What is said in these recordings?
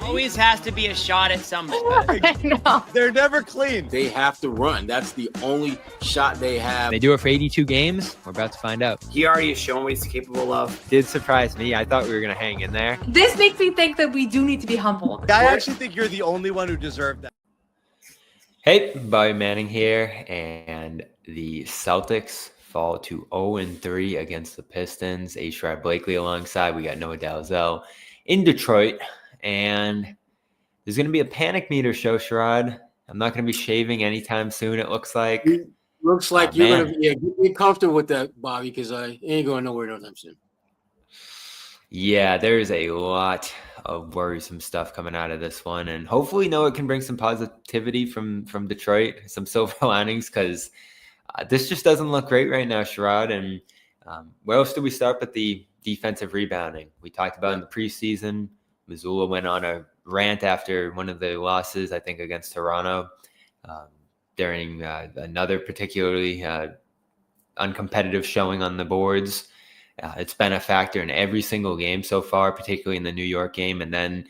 always has to be a shot at somebody. No. They're never clean. They have to run. That's the only shot they have. They do it for 82 games. We're about to find out. He already has shown what he's capable of. Did surprise me. I thought we were going to hang in there. This makes me think that we do need to be humble. I actually think you're the only one who deserved that. Hey, Bobby Manning here, and the Celtics fall to 0-3 against the Pistons. Sherrod Blakely alongside. We got Noah Dalzell in Detroit, and there's going to be a panic meter show, Sherrod. I'm not going to be shaving anytime soon, it looks like. Looks like you're going to be comfortable with that, Bobby, because I ain't going nowhere no time soon. Yeah, there's a lot of worrisome stuff coming out of this one, and hopefully Noah can bring some positivity from Detroit, some silver linings, because this just doesn't look great right now, Sherrod. And where else do we start but the defensive rebounding? We talked about in the preseason. Missoula went on a rant after one of the losses, I think, against Toronto during another particularly uncompetitive showing on the boards. It's been a factor in every single game so far, particularly in the New York game. And then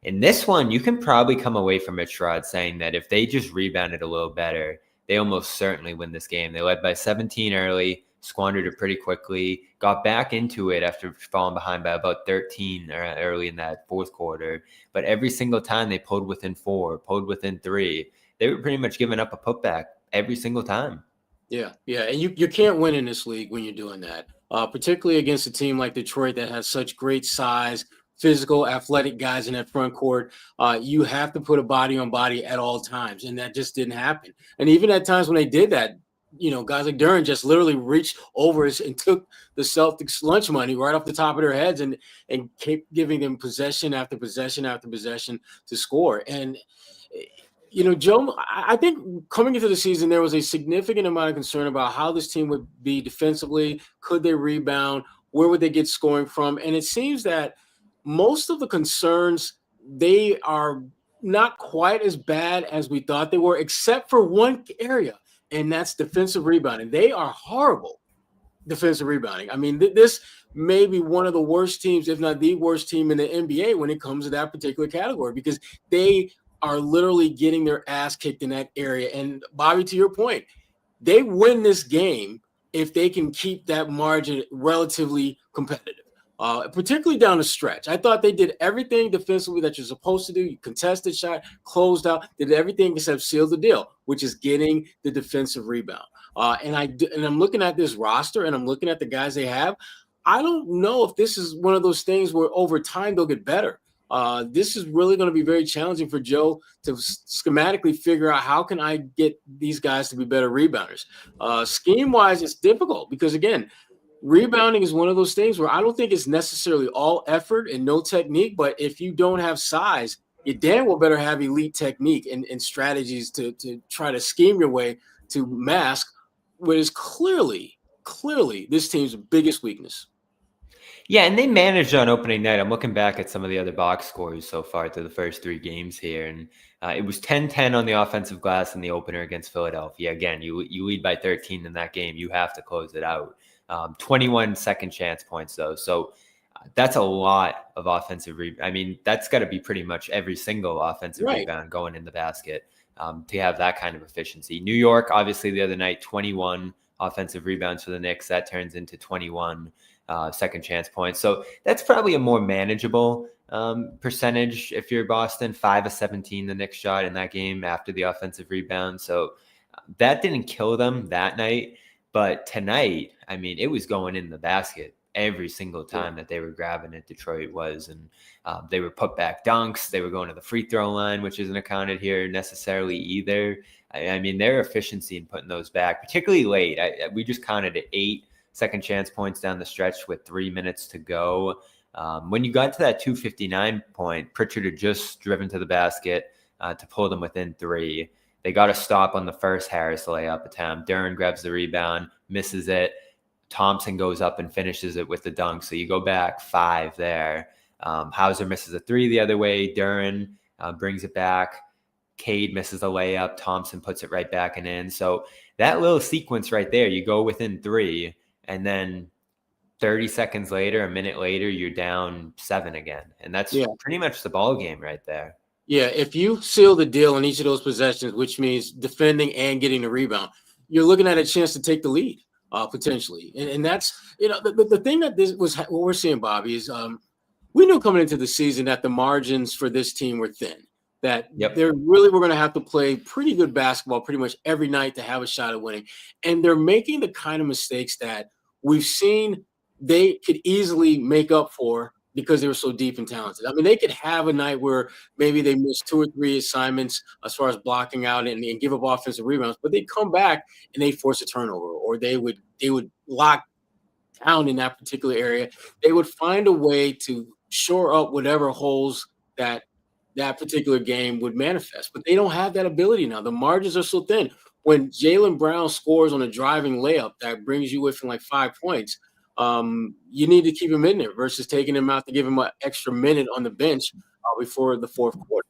in this one, you can probably come away from it, Sherrod, saying that if they just rebounded a little better, they almost certainly win this game. They led by 17 early, squandered it pretty quickly, got back into it after falling behind by about 13 early in that fourth quarter. But every single time they pulled within 4, pulled within 3, they were pretty much giving up a putback every single time. Yeah. And you can't win in this league when you're doing that. Particularly against a team like Detroit that has such great size, physical, athletic guys in that front court. You have to put a body on body at all times, and that just didn't happen. And even at times when they did that, guys like Duren just literally reached over and took the Celtics lunch money right off the top of their heads and kept giving them possession after possession after possession to score. And Joe, I think coming into the season, there was a significant amount of concern about how this team would be defensively. Could they rebound? Where would they get scoring from? And it seems that most of the concerns, they are not quite as bad as we thought they were, except for one area, and that's defensive rebounding. They are horrible defensive rebounding. I mean, this may be one of the worst teams, if not the worst team in the NBA when it comes to that particular category, because they are literally getting their ass kicked in that area. And Bobby, to your point, they win this game if they can keep that margin relatively competitive, particularly down the stretch. I thought they did everything defensively that you're supposed to do. You contested shot, closed out, did everything except seal the deal, which is getting the defensive rebound. And I'm looking at this roster and I'm looking at the guys they have. I don't know if this is one of those things where over time they'll get better. This is really going to be very challenging for Joe to schematically figure out how can I get these guys to be better rebounders. Scheme-wise, it's difficult because, again, rebounding is one of those things where I don't think it's necessarily all effort and no technique, but if you don't have size, you damn well better have elite technique and strategies to try to scheme your way to mask what is clearly this team's biggest weakness. Yeah, and they managed on opening night. I'm looking back at some of the other box scores so far through the first 3 games here, and it was 10-10 on the offensive glass in the opener against Philadelphia. Again, you lead by 13 in that game. You have to close it out. 21 second chance points, though. So that's a lot of offensive rebound. I mean, that's got to be pretty much every single offensive rebound going in the basket to have that kind of efficiency. New York, obviously, the other night, 21 offensive rebounds for the Knicks. That turns into 21 second chance points. So that's probably a more manageable percentage if you're Boston. 5 of 17 the Knicks shot in that game after the offensive rebound. So that didn't kill them that night. But tonight, I mean, it was going in the basket every single time that they were grabbing it. Detroit was, and they were put back dunks. They were going to the free throw line, which isn't accounted here necessarily either. I mean, their efficiency in putting those back, particularly late. We just counted at 8 second chance points down the stretch with 3 minutes to go. When you got to that 2:59 point, Pritchard had just driven to the basket to pull them within 3. They got a stop on the first Harris layup attempt. Duren grabs the rebound, misses it. Thompson goes up and finishes it with the dunk. So you go back 5 there. Hauser misses a 3 the other way. Duren brings it back. Cade misses a layup. Thompson puts it right back and in. So that little sequence right there, you go within 3, and then 30 seconds later, a minute later, you're down 7 again. And that's pretty much the ball game right there. Yeah, if you seal the deal on each of those possessions, which means defending and getting the rebound, you're looking at a chance to take the lead potentially. And that's, the thing that this was what we're seeing, Bobby, is we knew coming into the season that the margins for this team were thin, that they're really were going to have to play pretty good basketball pretty much every night to have a shot at winning. And they're making the kind of mistakes that we've seen they could easily make up for because they were so deep and talented. I mean, they could have a night where maybe they missed 2 or 3 assignments as far as blocking out and give up offensive rebounds, but they'd come back and they'd force a turnover, or they would lock down in that particular area. They would find a way to shore up whatever holes that particular game would manifest. But they don't have that ability now. The margins are so thin. When Jaylen Brown scores on a driving layup that brings you within like 5 points, you need to keep him in there versus taking him out to give him an extra minute on the bench before the fourth quarter.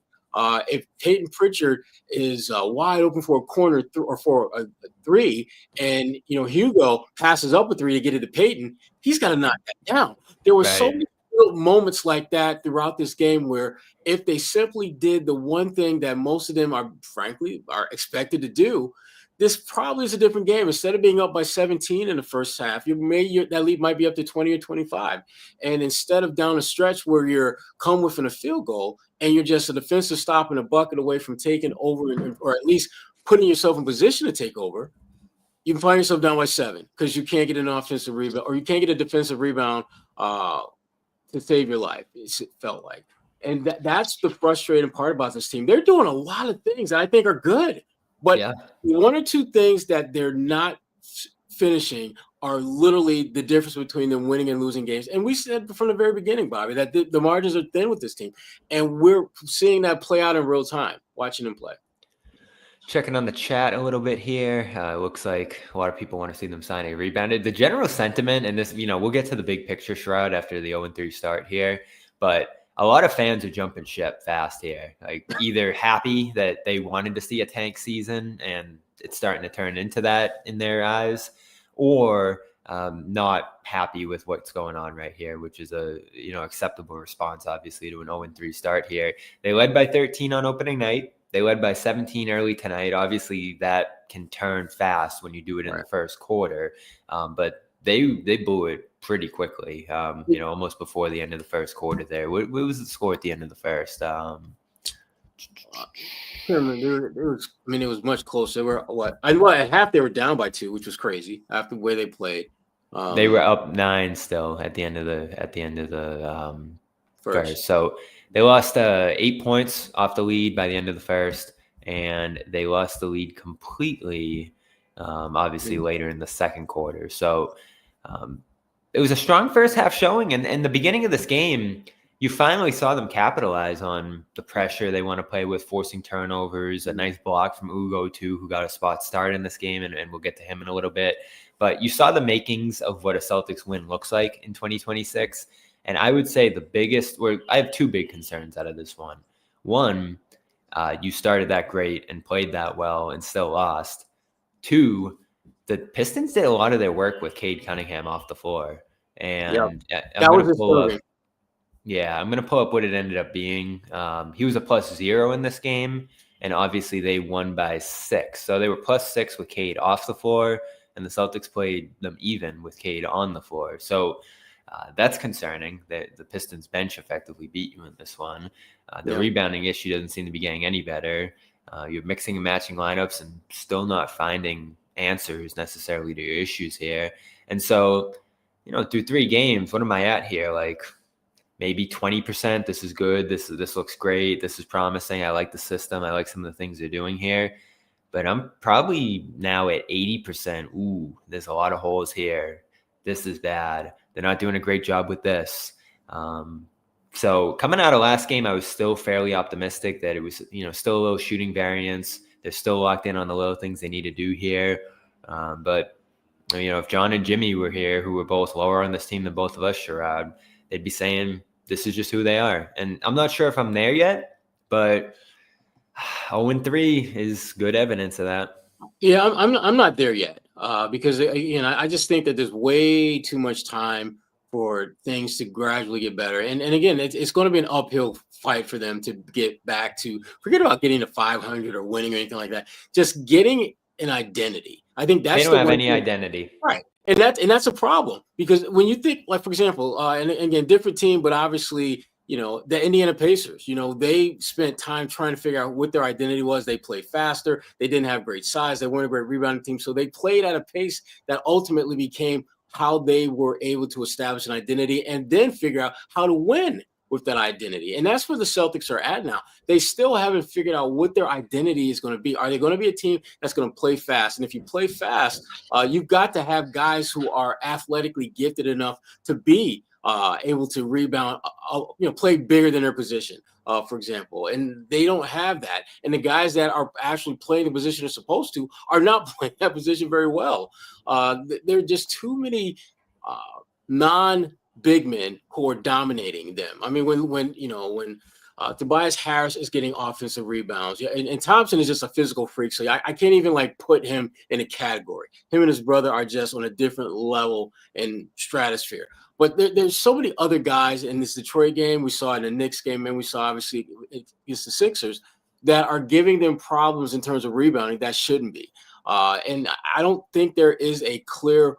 If Peyton Pritchard is wide open for a corner or for a 3, and Hugo passes up a 3 to get it to Peyton, he's got to knock that down. There were so many little moments like that throughout this game where if they simply did the one thing that most of them are expected to do, this probably is a different game. Instead of being up by 17 in the first half, that lead might be up to 20 or 25. And instead of down a stretch where you're come within a field goal and you're just a defensive stop and a bucket away from taking over, or at least putting yourself in position to take over, you can find yourself down by 7 because you can't get an offensive rebound or you can't get a defensive rebound to save your life, it felt like. And that's the frustrating part about this team. They're doing a lot of things that I think are good. But 1 or 2 things that they're not finishing are literally the difference between them winning and losing games. And we said from the very beginning, Bobby, that the margins are thin with this team. And we're seeing that play out in real time, watching them play. Checking on the chat a little bit here. It looks like a lot of people want to see them sign a rebounded. The general sentiment, and this, we'll get to the big picture, Sherrod, after the 0-3 start here. But a lot of fans are jumping ship fast here, like either happy that they wanted to see a tank season and it's starting to turn into that in their eyes, or not happy with what's going on right here, which is a acceptable response, obviously, to an 0-3 start here. They led by 13 on opening night. They led by 17 early tonight. Obviously, that can turn fast when you do it in the first quarter, but they blew it pretty quickly, almost before the end of the first quarter there. What was the score at the end of the first? It was much closer. They were at half they were down by 2, which was crazy after the way they played. They were up 9 still at the end of the first. So they lost 8 points off the lead by the end of the first, and they lost the lead completely, obviously later in the second quarter. So it was a strong first half showing, and the beginning of this game, you finally saw them capitalize on the pressure they want to play with, forcing turnovers, a nice block from Ugo too, who got a spot start in this game, and we'll get to him in a little bit. But you saw the makings of what a Celtics win looks like in 2026. And I would say I have 2 big concerns out of this one. One, you started that great and played that well and still lost. 2, the Pistons did a lot of their work with Cade Cunningham off the floor. And I'm going to pull up what it ended up being. He was a +0 in this game, and obviously they won by 6. So they were +6 with Cade off the floor, and the Celtics played them even with Cade on the floor. So that's concerning that the Pistons bench effectively beat you in this one. The rebounding issue doesn't seem to be getting any better. You're mixing and matching lineups and still not finding answers necessarily to your issues here. And so, through 3 games, what am I at here? Like maybe 20%. This is good. This looks great. This is promising. I like the system. I like some of the things they're doing here. But I'm probably now at 80%. Ooh, there's a lot of holes here. This is bad. They're not doing a great job with this. So coming out of last game, I was still fairly optimistic that it was, still a little shooting variance. They're still locked in on the little things they need to do here. But, if John and Jimmy were here, who were both lower on this team than both of us, Sherrod, they'd be saying this is just who they are. And I'm not sure if I'm there yet, but 0-3 is good evidence of that. Yeah, I'm not there yet because, I just think that there's way too much time for things to gradually get better. And again, it's going to be an uphill fight for them to get back to, forget about getting to 500 or winning or anything like that. Just getting an identity. I think that's they don't have any identity. Right. And that's a problem, because when you think, like, for example, and again, different team, but obviously, the Indiana Pacers, they spent time trying to figure out what their identity was. They played faster. They didn't have great size. They weren't a great rebounding team. So they played at a pace that ultimately became how they were able to establish an identity and then figure out how to win with that identity. And that's where the Celtics are at now. They still haven't figured out what their identity is going to be. Are they going to be a team that's going to play fast? And if you play fast, you've got to have guys who are athletically gifted enough to be able to rebound, play bigger than their position, for example. And they don't have that. And the guys that are actually playing the position they're supposed to are not playing that position very well. There are just too many non-big men who are dominating them. I mean, when Tobias Harris is getting offensive rebounds, and Thompson is just a physical freak, so I can't even put him in a category. Him and his brother are just on a different level and stratosphere. But there's so many other guys in this Detroit game. We saw in the Knicks game, and we saw obviously against the Sixers, that are giving them problems in terms of rebounding that shouldn't be. And I don't think there is a clear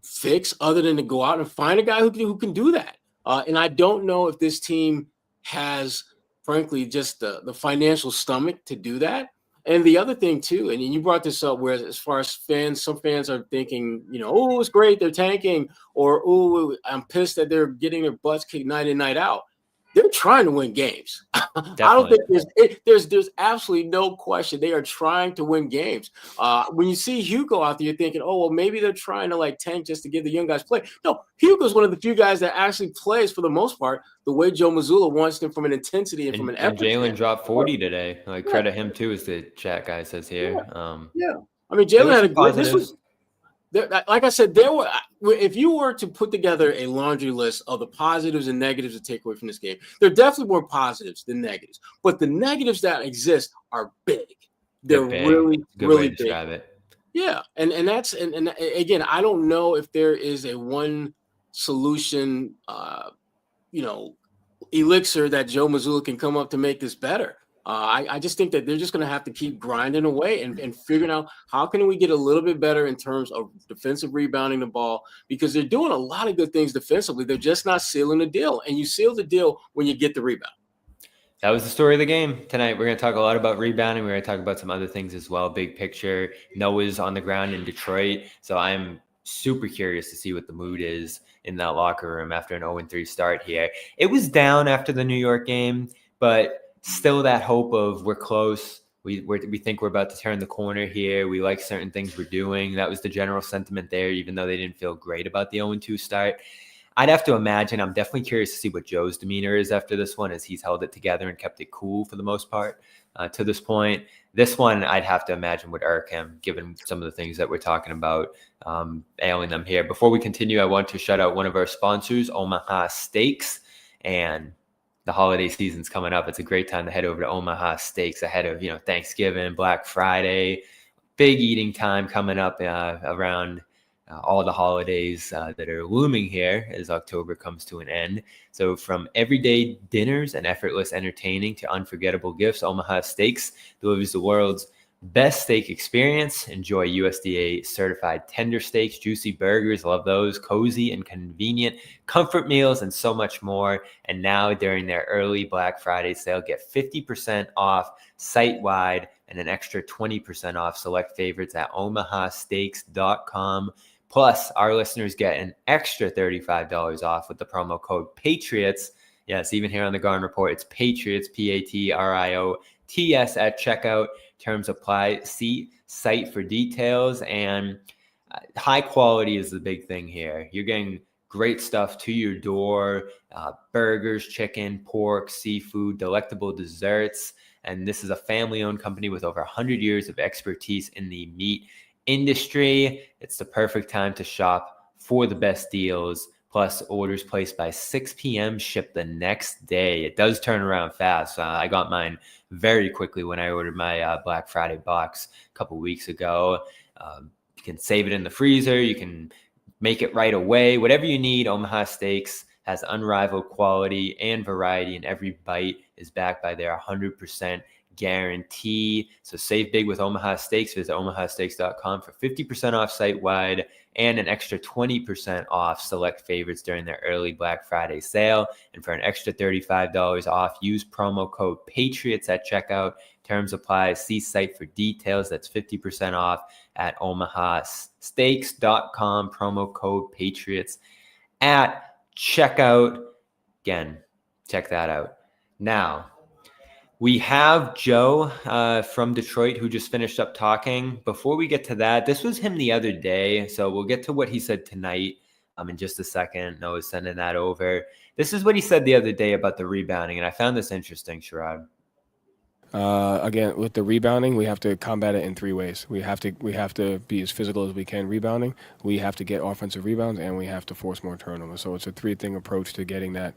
fix other than to go out and find a guy who can do that. And I don't know if this team has, frankly, just the financial stomach to do that. And the other thing too, and you brought this up, where as far as fans, some fans are thinking, oh, it's great, they're tanking, or oh, I'm pissed that they're getting their butts kicked night in, night out. They're trying to win games. I don't think there's absolutely no question. They are trying to win games. When you see Hugo out there, you're thinking, oh, well, maybe they're trying to tank just to give the young guys play. No, Hugo's one of the few guys that actually plays, for the most part, the way Joe Mazzulla wants them, from an intensity and from an effort. And Jalen dropped 40 today. Credit him too, as the chat guy says here. Yeah. I mean, Jalen had a great. Like I said, if you were to put together a laundry list of the positives and negatives to take away from this game, there are definitely more positives than negatives. But the negatives that exist are big. They're big. Really, good really way to big. describe it. Yeah, and again, I don't know if there is a one solution, elixir that Joe Mazzulla can come up to make this better. I just think that they're just going to have to keep grinding away and figuring out how can we get a little bit better in terms of defensive rebounding the ball, because they're doing a lot of good things defensively. They're just not sealing the deal, and you seal the deal when you get the rebound. That was the story of the game tonight. We're going to talk a lot about rebounding. We're going to talk about some other things as well. Big picture. Noah's on the ground in Detroit, so I'm super curious to see what the mood is in that locker room after an 0-3 start here. It was down after the New York game, but still that hope of we're close. We think we're about to turn the corner here. We like certain things we're doing. That was the general sentiment there, even though they didn't feel great about the 0-2 start. I'd have to imagine, I'm definitely curious to see what Joe's demeanor is after this one, as he's held it together and kept it cool for the most part to this point. This one, I'd have to imagine would irk him, given some of the things that we're talking about ailing them here. Before we continue, I want to shout out one of our sponsors, Omaha Steaks. And the holiday season's coming up. It's a great time to head over to Omaha Steaks ahead of, Thanksgiving, Black Friday, big eating time coming up around all the holidays that are looming here as October comes to an end. So from everyday dinners and effortless entertaining to unforgettable gifts, Omaha Steaks delivers the world's best steak experience. Enjoy USDA certified tender steaks, juicy burgers, love those, cozy and convenient comfort meals, and so much more. And now during their early Black Friday sale, get 50% off site-wide and an extra 20% off select favorites at omahasteaks.com. Plus, our listeners get an extra $35 off with the promo code PATRIOTS. Yes, even here on the Garden Report, it's Patriots, PATRIOTS at checkout. Terms apply. See site for details. And high quality is the big thing here. You're getting great stuff to your door, burgers, chicken, pork, seafood, delectable desserts. And this is a family-owned company with over 100 years of expertise in the meat industry. It's the perfect time to shop for the best deals. Plus, orders placed by 6 p.m. ship the next day. It does turn around fast. I got mine very quickly when I ordered my Black Friday box a couple weeks ago. You can save it in the freezer. You can make it right away. Whatever you need, Omaha Steaks has unrivaled quality and variety, and every bite is backed by their 100% guarantee. So save big with Omaha Steaks. Visit omahasteaks.com for 50% off site-wide and an extra 20% off select favorites during their early Black Friday sale. And for an extra $35 off, use promo code PATRIOTS at checkout. Terms apply. See site for details. That's 50% off at omahasteaks.com. Promo code PATRIOTS at checkout. Again, check that out. Now, we have Joe from Detroit who just finished up talking. Before we get to that, this was him the other day, so we'll get to what he said tonight in just a second. Noah's sending that over. This is what he said the other day about the rebounding, and I found this interesting, Sherrod. Again, with the rebounding, we have to combat it in three ways. We have to be as physical as we can rebounding. We have to get offensive rebounds, and we have to force more turnovers. So it's a three-thing approach to getting that.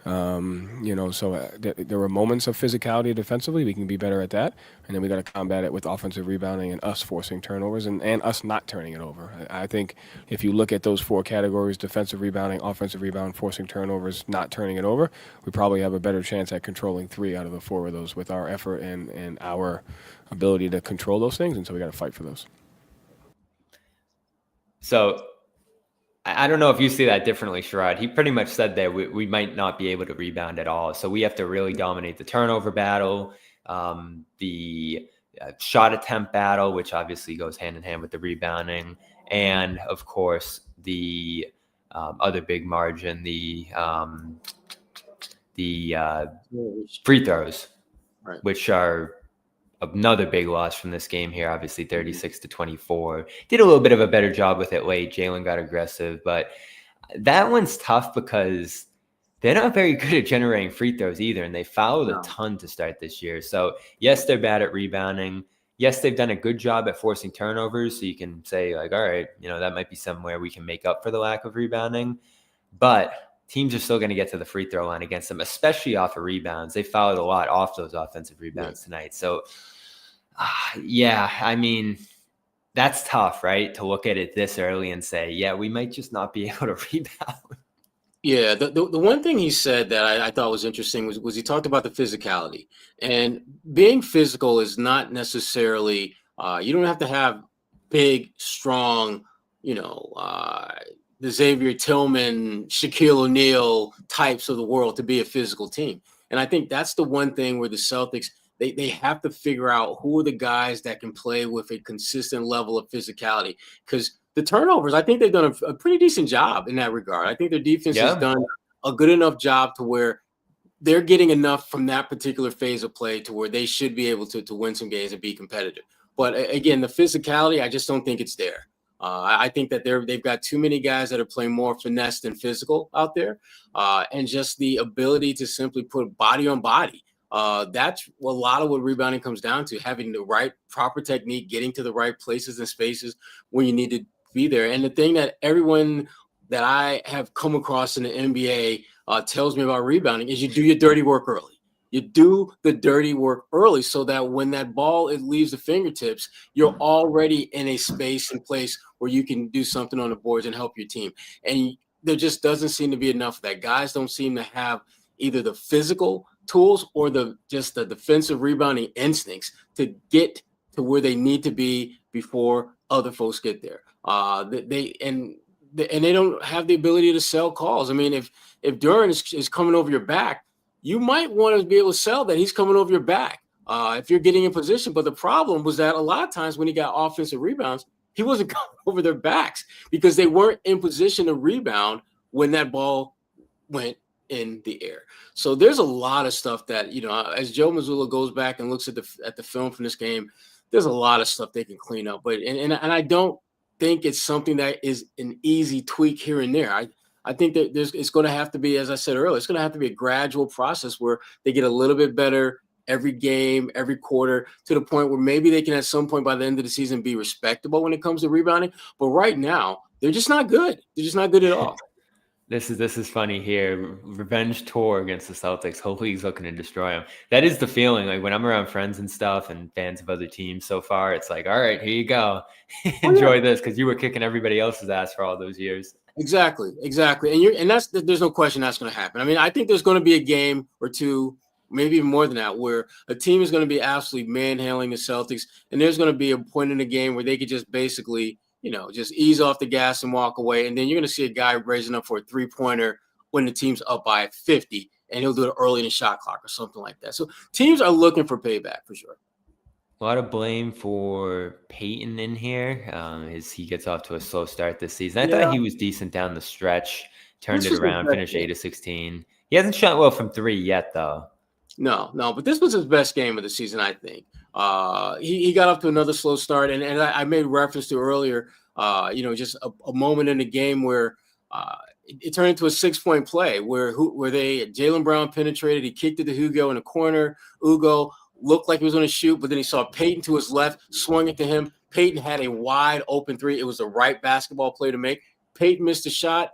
There were moments of physicality defensively. We can be better at that. And then we got to combat it with offensive rebounding and us forcing turnovers and us not turning it over. I think if you look at those four categories, defensive rebounding, offensive rebound, forcing turnovers, not turning it over, we probably have a better chance at controlling 3 out of the 4 of those with our effort and our ability to control those things. And so we got to fight for those. So I don't know if you see that differently, Sherrod. He pretty much said that we might not be able to rebound at all. So we have to really dominate the turnover battle, the shot attempt battle, which obviously goes hand in hand with the rebounding, and of course the other big margin, the free throws, right, which are another big loss from this game here, obviously 36-24. Did a little bit of a better job with it late. Jalen got aggressive, but that one's tough because they're not very good at generating free throws either, and they fouled a ton to start this year. So yes, they're bad at rebounding. Yes, they've done a good job at forcing turnovers, so you can say like, all right, that might be somewhere we can make up for the lack of rebounding. But teams are still going to get to the free throw line against them, especially off of rebounds. They fouled a lot off those offensive rebounds tonight. So that's tough, right? To look at it this early and say, yeah, we might just not be able to rebound. Yeah, the one thing he said that I thought was interesting was he talked about the physicality. And being physical is not necessarily you don't have to have big, strong, the Xavier Tillman, Shaquille O'Neal types of the world to be a physical team. And I think that's the one thing where the Celtics, they have to figure out who are the guys that can play with a consistent level of physicality. Because the turnovers, I think they've done a pretty decent job in that regard. I think their defense has done a good enough job to where they're getting enough from that particular phase of play to where they should be able to win some games and be competitive. But again, the physicality, I just don't think it's there. I think that they've got too many guys that are playing more finesse than physical out there, and just the ability to simply put body on body. That's a lot of what rebounding comes down to, having the right proper technique, getting to the right places and spaces when you need to be there. And the thing that everyone that I have come across in the NBA tells me about rebounding is you do your dirty work early. You do the dirty work early so that when that ball leaves the fingertips, you're already in a space and place where you can do something on the boards and help your team. And there just doesn't seem to be enough of that. Guys don't seem to have either the physical tools or the defensive rebounding instincts to get to where they need to be before other folks get there. They don't have the ability to sell calls. I mean, if Duran is coming over your back, you might want to be able to sell that he's coming over your back if you're getting in position. But the problem was that a lot of times when he got offensive rebounds, he wasn't coming over their backs because they weren't in position to rebound when that ball went in the air. So there's a lot of stuff that, as Joe Mazzulla goes back and looks at the film from this game, there's a lot of stuff they can clean up. But and I don't think it's something that is an easy tweak here and there. I think that it's going to have to be, as I said earlier, it's going to have to be a gradual process where they get a little bit better every game, every quarter, to the point where maybe they can at some point by the end of the season be respectable when it comes to rebounding. But right now, they're just not good. They're just not good at all. This is funny here. Revenge tour against the Celtics. Hopefully he's looking to destroy them. That is the feeling. Like when I'm around friends and stuff and fans of other teams so far, it's like, all right, here you go. Enjoy this because you were kicking everybody else's ass for all those years. Exactly. And there's no question that's going to happen. I mean, I think there's going to be a game or two, maybe even more than that, where a team is going to be absolutely manhandling the Celtics, and there's going to be a point in the game where they could just basically, just ease off the gas and walk away, and then you're going to see a guy raising up for a three-pointer when the team's up by 50, and he'll do it early in the shot clock or something like that. So teams are looking for payback for sure. A lot of blame for Peyton in here as he gets off to a slow start this season. I thought he was decent down the stretch, turned it around, finished 8 of 16. He hasn't shot well from 3 yet, though. No, but this was his best game of the season, I think. He got off to another slow start, and I made reference to earlier, just a moment in the game where it turned into a 6-point play where Jaylen Brown penetrated, he kicked it to Hugo in the corner. Hugo looked like he was going to shoot, but then he saw Peyton to his left, swung it to him. Peyton had a wide open 3. It was the right basketball play to make. Peyton missed a shot.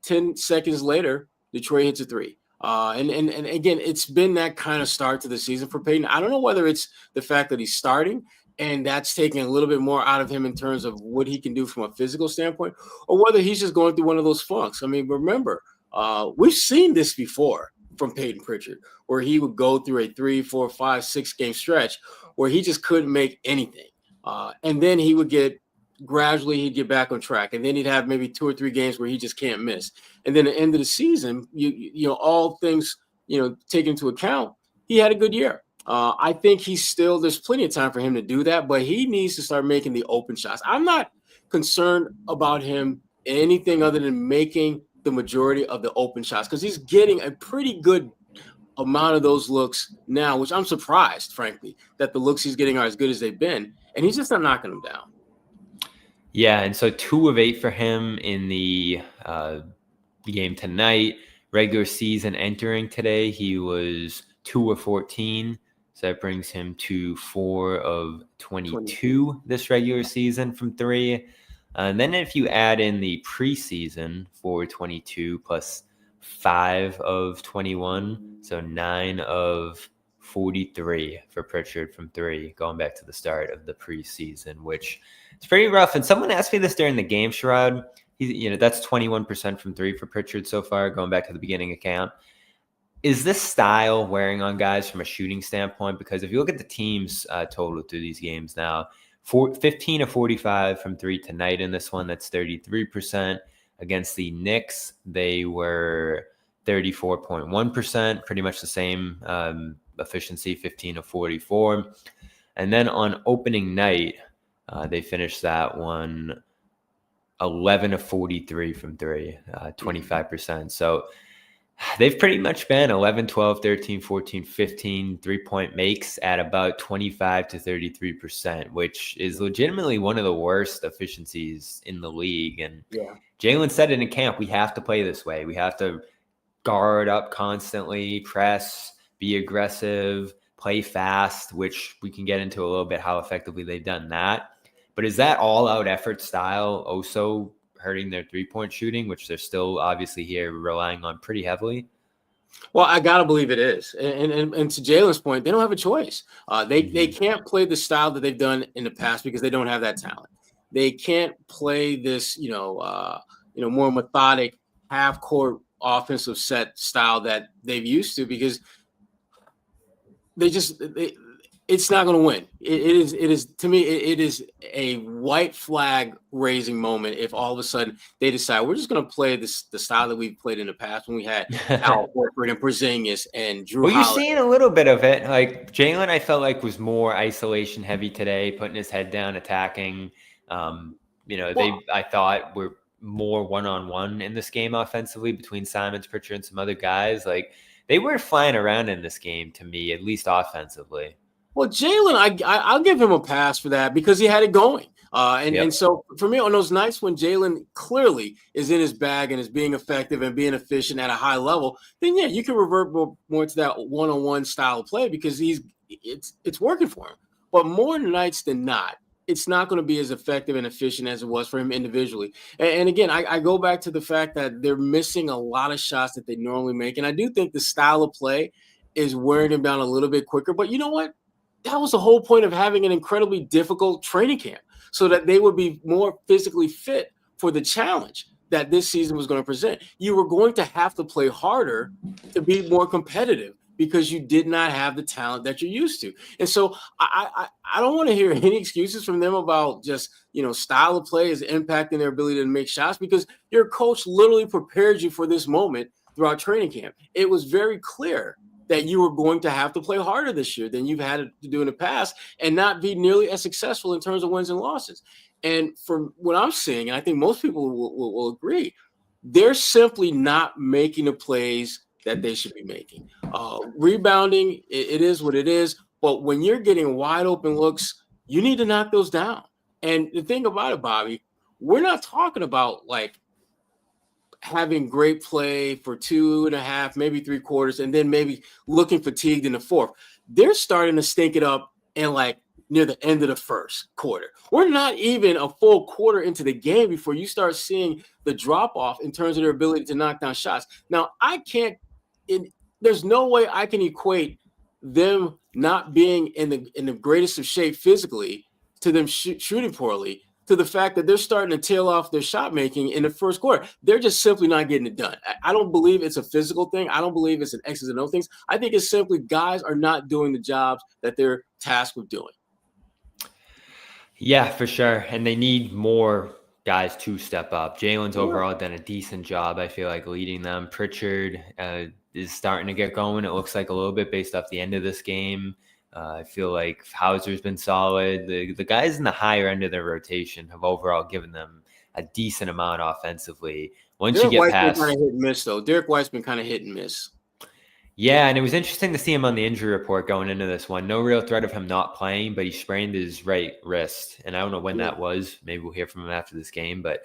10 seconds later, Detroit hits a 3. And again, it's been that kind of start to the season for Peyton. I don't know whether it's the fact that he's starting and that's taking a little bit more out of him in terms of what he can do from a physical standpoint, or whether he's just going through one of those funks. I mean, remember, we've seen this before from Peyton Pritchard, where he would go through a 3, 4, 5, 6 game stretch where he just couldn't make anything. And then he would gradually he'd get back on track. And then he'd have maybe 2 or 3 games where he just can't miss. And then at the end of the season, all things, taken into account, he had a good year. I think there's plenty of time for him to do that, but he needs to start making the open shots. I'm not concerned about him anything other than making the majority of the open shots, because he's getting a pretty good amount of those looks now, which I'm surprised, frankly, that the looks he's getting are as good as they've been, and he's just not knocking them down. Yeah, and so 2 of 8 for him in the game tonight. Regular season entering today, he was 2 of 14, so that brings him to 4 of 22 this regular season from 3. And then if you add in the preseason, 4-22 plus 5 of 21, so 9 of 43 for Pritchard from 3, going back to the start of the preseason, which is pretty rough. And someone asked me this during the game, Sherrod. That's 21% from 3 for Pritchard so far, going back to the beginning of camp. Is this style wearing on guys from a shooting standpoint? Because if you look at the team's total through these games now, 15 of 45 from 3 tonight in this one. That's 33%. Against the Knicks, they were 34.1%, pretty much the same efficiency, 15 of 44. And then on opening night, they finished that one 11 of 43 from 3, 25%. So they've pretty much been 11, 12, 13, 14, 15 3-point makes at about 25 to 33%, which is legitimately one of the worst efficiencies in the league. And Jaylen said it in camp, we have to play this way. We have to guard up constantly, press, be aggressive, play fast, which we can get into a little bit how effectively they've done that. But is that all-out effort style also hurting their 3-point shooting, which they're still obviously here relying on pretty heavily? Well, I gotta believe it is, and to Jaylen's point, they don't have a choice. They can't play the style that they've done in the past because they don't have that talent. They can't play this, more methodic half-court offensive set style that they've used to, because it's not going to win. It is to me, it is a white flag raising moment if all of a sudden they decide we're just going to play the style that we've played in the past when we had Al Horford and Porzingis and Drew Well, Holiday. you're seeing a little bit of it. Like Jaylen, I felt like was more isolation heavy today, putting his head down, attacking. I thought were more one-on-one in this game offensively between Simons, Pritchard, and some other guys. Like they were flying around in this game to me, at least offensively. Well, Jaylen, I'll give him a pass for that because he had it going. And so for me, on those nights when Jaylen clearly is in his bag and is being effective and being efficient at a high level, then you can revert more to that one-on-one style of play because it's working for him. But more nights than not, it's not going to be as effective and efficient as it was for him individually. And again, I go back to the fact that they're missing a lot of shots that they normally make. And I do think the style of play is wearing him down a little bit quicker. But you know what? That was the whole point of having an incredibly difficult training camp, so that they would be more physically fit for the challenge that this season was going to present. You were going to have to play harder to be more competitive, because you did not have the talent that you're used to. And so I don't want to hear any excuses from them about just, style of play is impacting their ability to make shots, because your coach literally prepared you for this moment throughout training camp. It was very clear that you were going to have to play harder this year than you've had to do in the past, and not be nearly as successful in terms of wins and losses. And from what I'm seeing, and I think most people will agree, they're simply not making the plays that they should be making. Rebounding, it is what it is. But when you're getting wide open looks, you need to knock those down. And the thing about it, Bobby, we're not talking about like having great play for 2.5, maybe 3 quarters, and then maybe looking fatigued in the fourth. They're starting to stink it up and like near the end of the first quarter. We're not even a full quarter into the game before you start seeing the drop off in terms of their ability to knock down shots. Now, there's no way I can equate them not being in the greatest of shape physically to them shooting poorly, to the fact that they're starting to tail off their shot making in the first quarter. They're just simply not getting it done. I don't believe it's a physical thing. I don't believe it's an X's and O things. I think it's simply guys are not doing the jobs that they're tasked with doing. Yeah, for sure. And they need more guys to step up. Jalen's overall done a decent job, I feel like, leading them. Pritchard is starting to get going. It looks like a little bit based off the end of this game. I feel like Hauser's been solid. The guys in the higher end of their rotation have overall given them a decent amount offensively. Once Derek you get White's past, been kind of hit and miss, though. Derek White's been kind of hit and miss. Yeah, and it was interesting to see him on the injury report going into this one. No real threat of him not playing, but he sprained his right wrist, and I don't know when that was. Maybe we'll hear from him after this game, but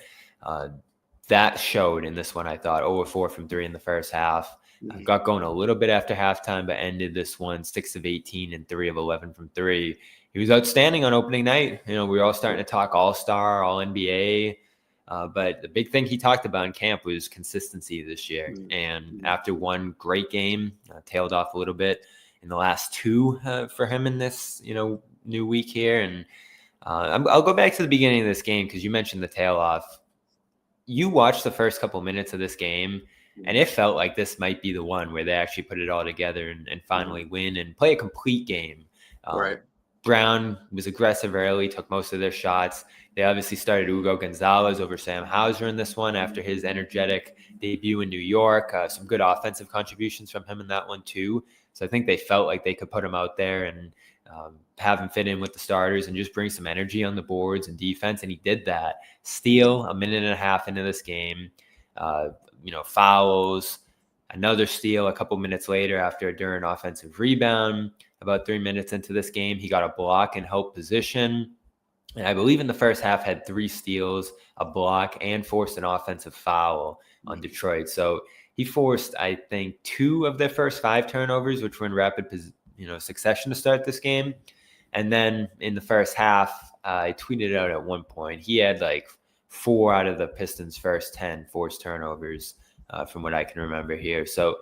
that showed in this one. I thought 0 of 4 from 3 in the first half. Got going a little bit after halftime, but ended this one 6 of 18 and 3 of 11 from 3. He was outstanding on opening night. We were all starting to talk All-Star, All-NBA, but the big thing he talked about in camp was consistency this year. And after one great game, tailed off a little bit in the last 2 for him in this new week here. And I'll go back to the beginning of this game because you mentioned the tail off. You watched the first couple minutes of this game, and it felt like this might be the one where they actually put it all together and finally win and play a complete game. Right. Brown was aggressive early, took most of their shots. They obviously started Hugo Gonzalez over Sam Hauser in this one after his energetic debut in New York. Some good offensive contributions from him in that one too. So I think they felt like they could put him out there and have him fit in with the starters and just bring some energy on the boards and defense. And he did that. Steal a minute and a half into this game. Fouls, another steal a couple minutes later after a Duren offensive rebound. About 3 minutes into this game, he got a block and help position. And I believe in the first half had 3 steals, a block, and forced an offensive foul on Detroit. So he forced, I think, 2 of their first 5 turnovers, which were in rapid succession to start this game. And then in the first half, I tweeted out at one point, he had like 4 out of the Pistons' first 10 forced turnovers from what I can remember here. So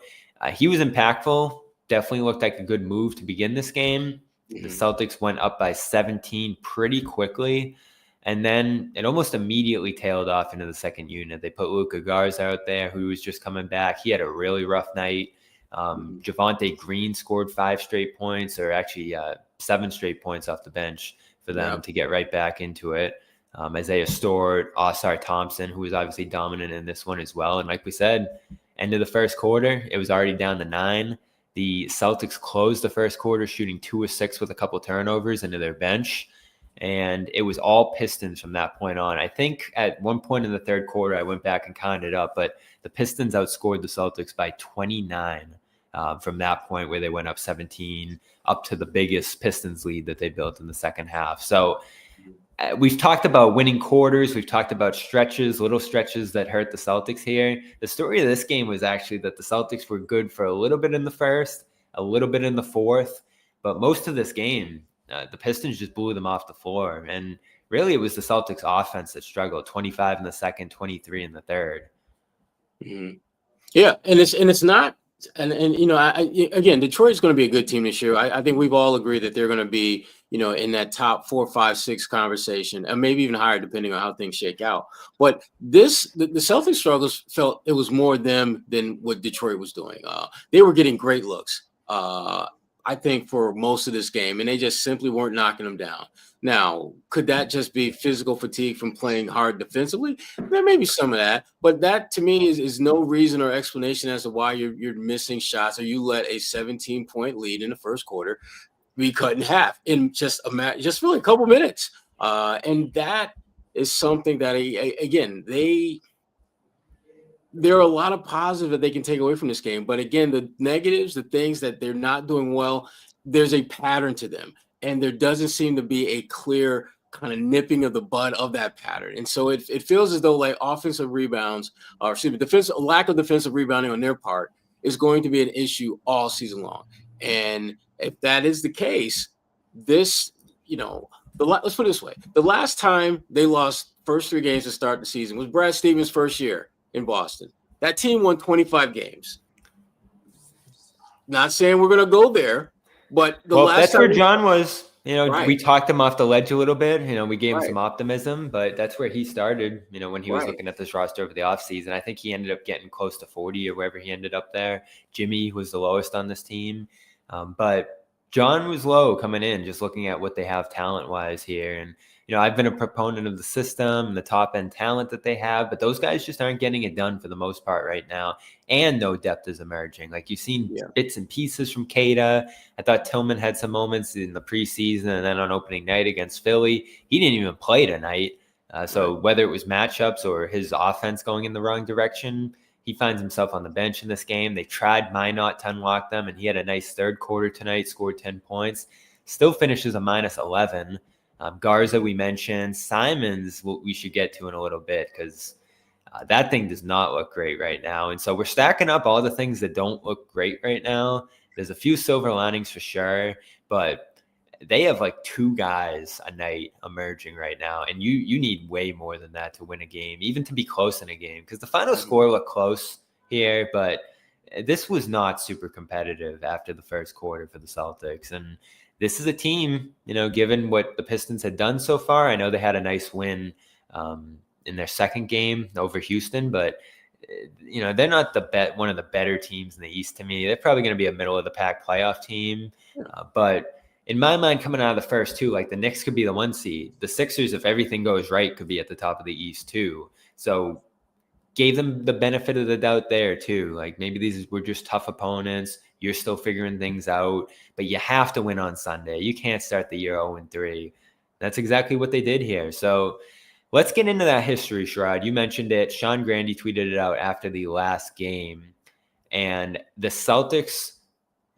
he was impactful. Definitely looked like a good move to begin this game. The Celtics went up by 17 pretty quickly, and then it almost immediately tailed off into the second unit. They put Luka Garza out there, who was just coming back. He had a really rough night. Javonte Green scored 5 straight points, or actually 7 straight points off the bench for them to get right back into it. Isaiah Stewart, Osar Thompson, who was obviously dominant in this one as well. And like we said, end of the first quarter, it was already down to 9. The Celtics closed the first quarter shooting 2 of 6 with a couple turnovers into their bench. And it was all Pistons from that point on. I think at one point in the third quarter, I went back and counted up, but the Pistons outscored the Celtics by 29 from that point where they went up 17 up to the biggest Pistons lead that they built in the second half. So we've talked about winning quarters. We've talked about stretches, little stretches that hurt the Celtics here. The story of this game was actually that the Celtics were good for a little bit in the first, a little bit in the fourth, but most of this game, the Pistons just blew them off the floor. And really, it was the Celtics offense that struggled. 25 in the second, 23 in the third. Mm-hmm. Yeah, and it's not, and again, Detroit's going to be a good team this year. I think we've all agreed that they're going to be, in that top 4, 5, 6 conversation, and maybe even higher depending on how things shake out. But the Celtics struggles felt it was more them than what Detroit was doing. They were getting great looks, I think, for most of this game, and they just simply weren't knocking them down. Now, could that just be physical fatigue from playing hard defensively? There may be some of that, but that to me is no reason or explanation as to why you're missing shots or you let a 17-point lead in the first quarter be cut in half in just really a couple minutes. And that is something that, again, there are a lot of positives that they can take away from this game. But again, the negatives, the things that they're not doing well, there's a pattern to them. And there doesn't seem to be a clear kind of nipping of the bud of that pattern. And so it feels as though like offensive rebounds, or lack of defensive rebounding on their part is going to be an issue all season long. And if that is the case, let's put it this way. The last time they lost first 3 games to start the season was Brad Stevens' first year in Boston. That team won 25 games. Not saying we're going to go there, but that's where John was. Right. We talked him off the ledge a little bit. We gave him some optimism, but that's where he started, when he was looking at this roster over the offseason. I think he ended up getting close to 40 or wherever he ended up there. Jimmy was the lowest on this team. But John was low coming in, just looking at what they have talent-wise here. And, I've been a proponent of the system and the top-end talent that they have, but those guys just aren't getting it done for the most part right now. And no depth is emerging. Like, you've seen bits and pieces from Keita. I thought Tillman had some moments in the preseason and then on opening night against Philly. He didn't even play tonight. So whether it was matchups or his offense going in the wrong direction, he finds himself on the bench in this game. They tried Minot to unlock them, and he had a nice third quarter tonight, scored 10 points. Still finishes a minus 11. Garza, we mentioned. Simons, we should get to in a little bit because that thing does not look great right now. And so we're stacking up all the things that don't look great right now. There's a few silver linings for sure, but they have like 2 guys a night emerging right now. And you need way more than that to win a game, even to be close in a game, because the final score looked close here, but this was not super competitive after the first quarter for the Celtics. And this is a team, given what the Pistons had done so far. I know they had a nice win in their second game over Houston, but they're not one of the better teams in the East to me. They're probably going to be a middle of the pack playoff team. But in my mind, coming out of the first 2, like the Knicks could be the 1 seed. The Sixers, if everything goes right, could be at the top of the East too. So gave them the benefit of the doubt there too. Like maybe these were just tough opponents. You're still figuring things out, but you have to win on Sunday. You can't start the year 0-3. That's exactly what they did here. So let's get into that history, Sherrod. You mentioned it. Sean Grandy tweeted it out after the last game. And the Celtics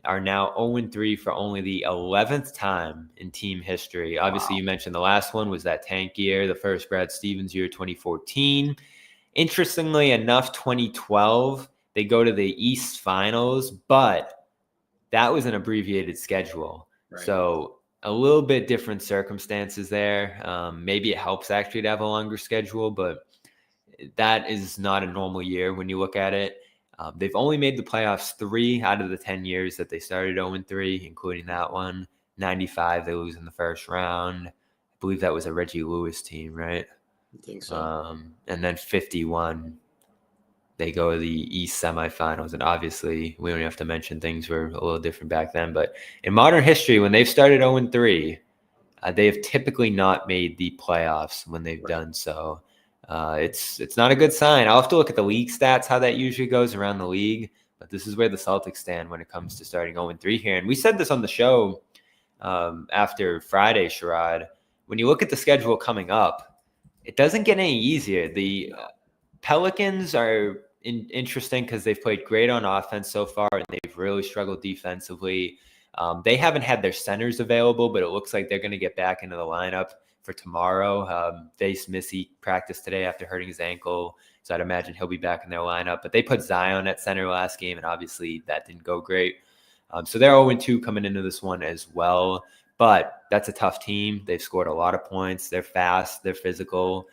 are now 0-3 for only the 11th time in team history. Obviously, you mentioned the last one was that tank year, the first Brad Stevens year, 2014. Interestingly enough, 2012, they go to the East Finals, but that was an abbreviated schedule. Right. So a little bit different circumstances there. Maybe it helps actually to have a longer schedule, but that is not a normal year when you look at it. They've only made the playoffs 3 out of the 10 years that they started 0-3, including that one. 95, they lose in the first round. I believe that was a Reggie Lewis team, right? I think so. And then 51, they go to the East semifinals. And obviously, we don't have to mention things were a little different back then. But in modern history, when they've started 0-3, they have typically not made the playoffs when they've done so. It's not a good sign. I'll have to look at the league stats, how that usually goes around the league. But this is where the Celtics stand when it comes to starting 0-3 here. And we said this on the show after Friday, Sherrod. When you look at the schedule coming up, it doesn't get any easier. The Pelicans are interesting because they've played great on offense so far, and they've really struggled defensively. They haven't had their centers available, but it looks like they're going to get back into the lineup for tomorrow. Vase Missy practiced today after hurting his ankle, so I'd imagine he'll be back in their lineup. But they put Zion at center last game, and obviously that didn't go great. So they're 0-2 coming into this one as well. But that's a tough team. They've scored a lot of points. They're fast. They're physical.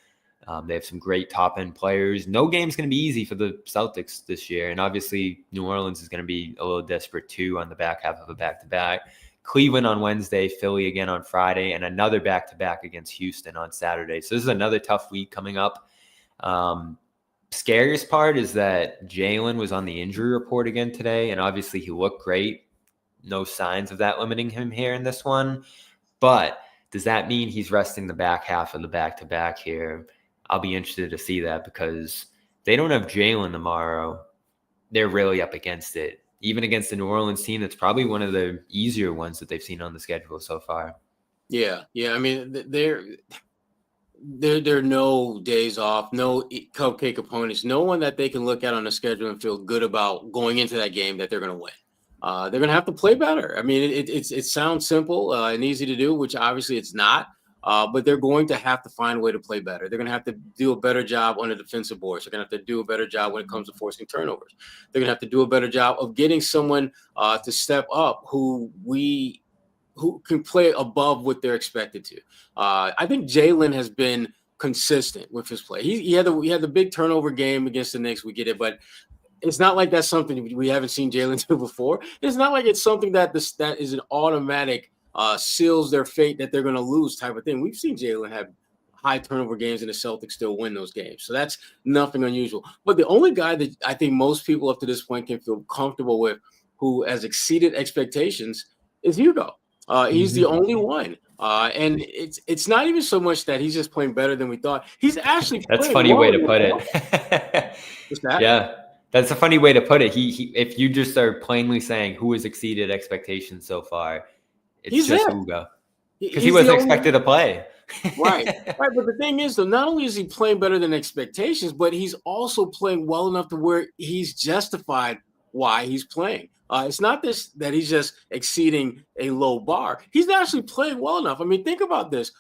They have some great top-end players. No game's going to be easy for the Celtics this year. And obviously, New Orleans is going to be a little desperate, too, on the back half of a back-to-back. Cleveland on Wednesday, Philly again on Friday, and another back-to-back against Houston on Saturday. So this is another tough week coming up. Scariest part is that Jalen was on the injury report again today, and obviously he looked great. No signs of that limiting him here in this one. But does that mean he's resting the back half of the back-to-back here? I'll be interested to see that, because they don't have Jalen tomorrow. They're really up against it. Even against the New Orleans team, that's probably one of the easier ones that they've seen on the schedule so far. Yeah. I mean, there are no days off, no cupcake opponents, no one that they can look at on the schedule and feel good about going into that game that they're going to win. They're going to have to play better. I mean, it sounds simple and easy to do, which obviously it's not. But they're going to have to find a way to play better. They're going to have to do a better job on the defensive boards. They're going to have to do a better job when it comes to forcing turnovers. They're going to have to do a better job of getting someone to step up who can play above what they're expected to. I think Jalen has been consistent with his play. He had the big turnover game against the Knicks. We get it, but it's not like that's something we haven't seen Jalen do before. It's not like it's something that is an automatic seals their fate that they're going to lose type of thing. We've seen Jalen have high turnover games and the Celtics still win those games. So that's nothing unusual. But the only guy that I think most people up to this point can feel comfortable with who has exceeded expectations is Hugo. He's the only one. And it's not even so much that he's just playing better than we thought. He's actually That's a funny way to put it. What's that? Yeah. That's a funny way to put it. He if you just are plainly saying who has exceeded expectations so far, it's just Hugo. Because he wasn't expected to play. Right. But the thing is, though, not only is he playing better than expectations, but he's also playing well enough to where he's justified why he's playing. It's not that he's just exceeding a low bar. He's actually playing well enough. I mean, think about this.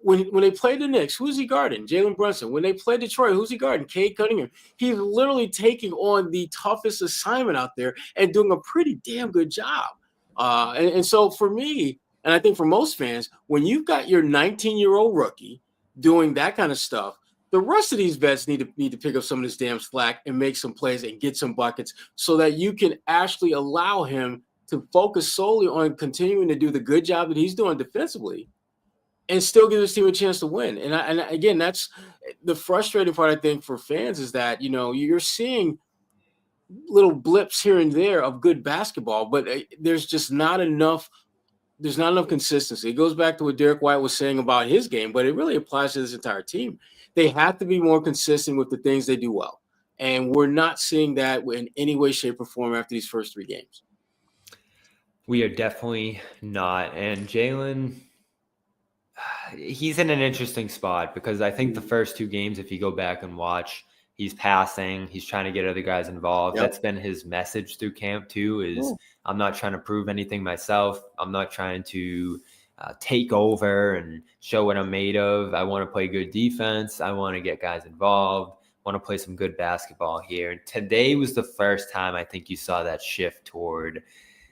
When they played the Knicks, who's he guarding? Jalen Brunson. When they played Detroit, who's he guarding? Cade Cunningham. He's literally taking on the toughest assignment out there and doing a pretty damn good job. And so for me, and I think for most fans, when you've got your 19-year-old rookie doing that kind of stuff, the rest of these vets need to pick up some of this damn slack and make some plays and get some buckets so that you can actually allow him to focus solely on continuing to do the good job that he's doing defensively and still give his team a chance to win. And again, that's the frustrating part, I think, for fans is that, you're seeing little blips here and there of good basketball, but there's just not enough. There's not enough consistency. It goes back to what Derek White was saying about his game, but it really applies to this entire team. They have to be more consistent with the things they do well. And we're not seeing that in any way, shape, or form after these first 3 games. We are definitely not. And Jalen, he's in an interesting spot because I think the first 2 games, if you go back and watch, he's passing. He's trying to get other guys involved. Yep. That's been his message through camp too, is I'm not trying to prove anything myself. I'm not trying to take over and show what I'm made of. I want to play good defense. I want to get guys involved. I want to play some good basketball here. And today was the first time I think you saw that shift toward,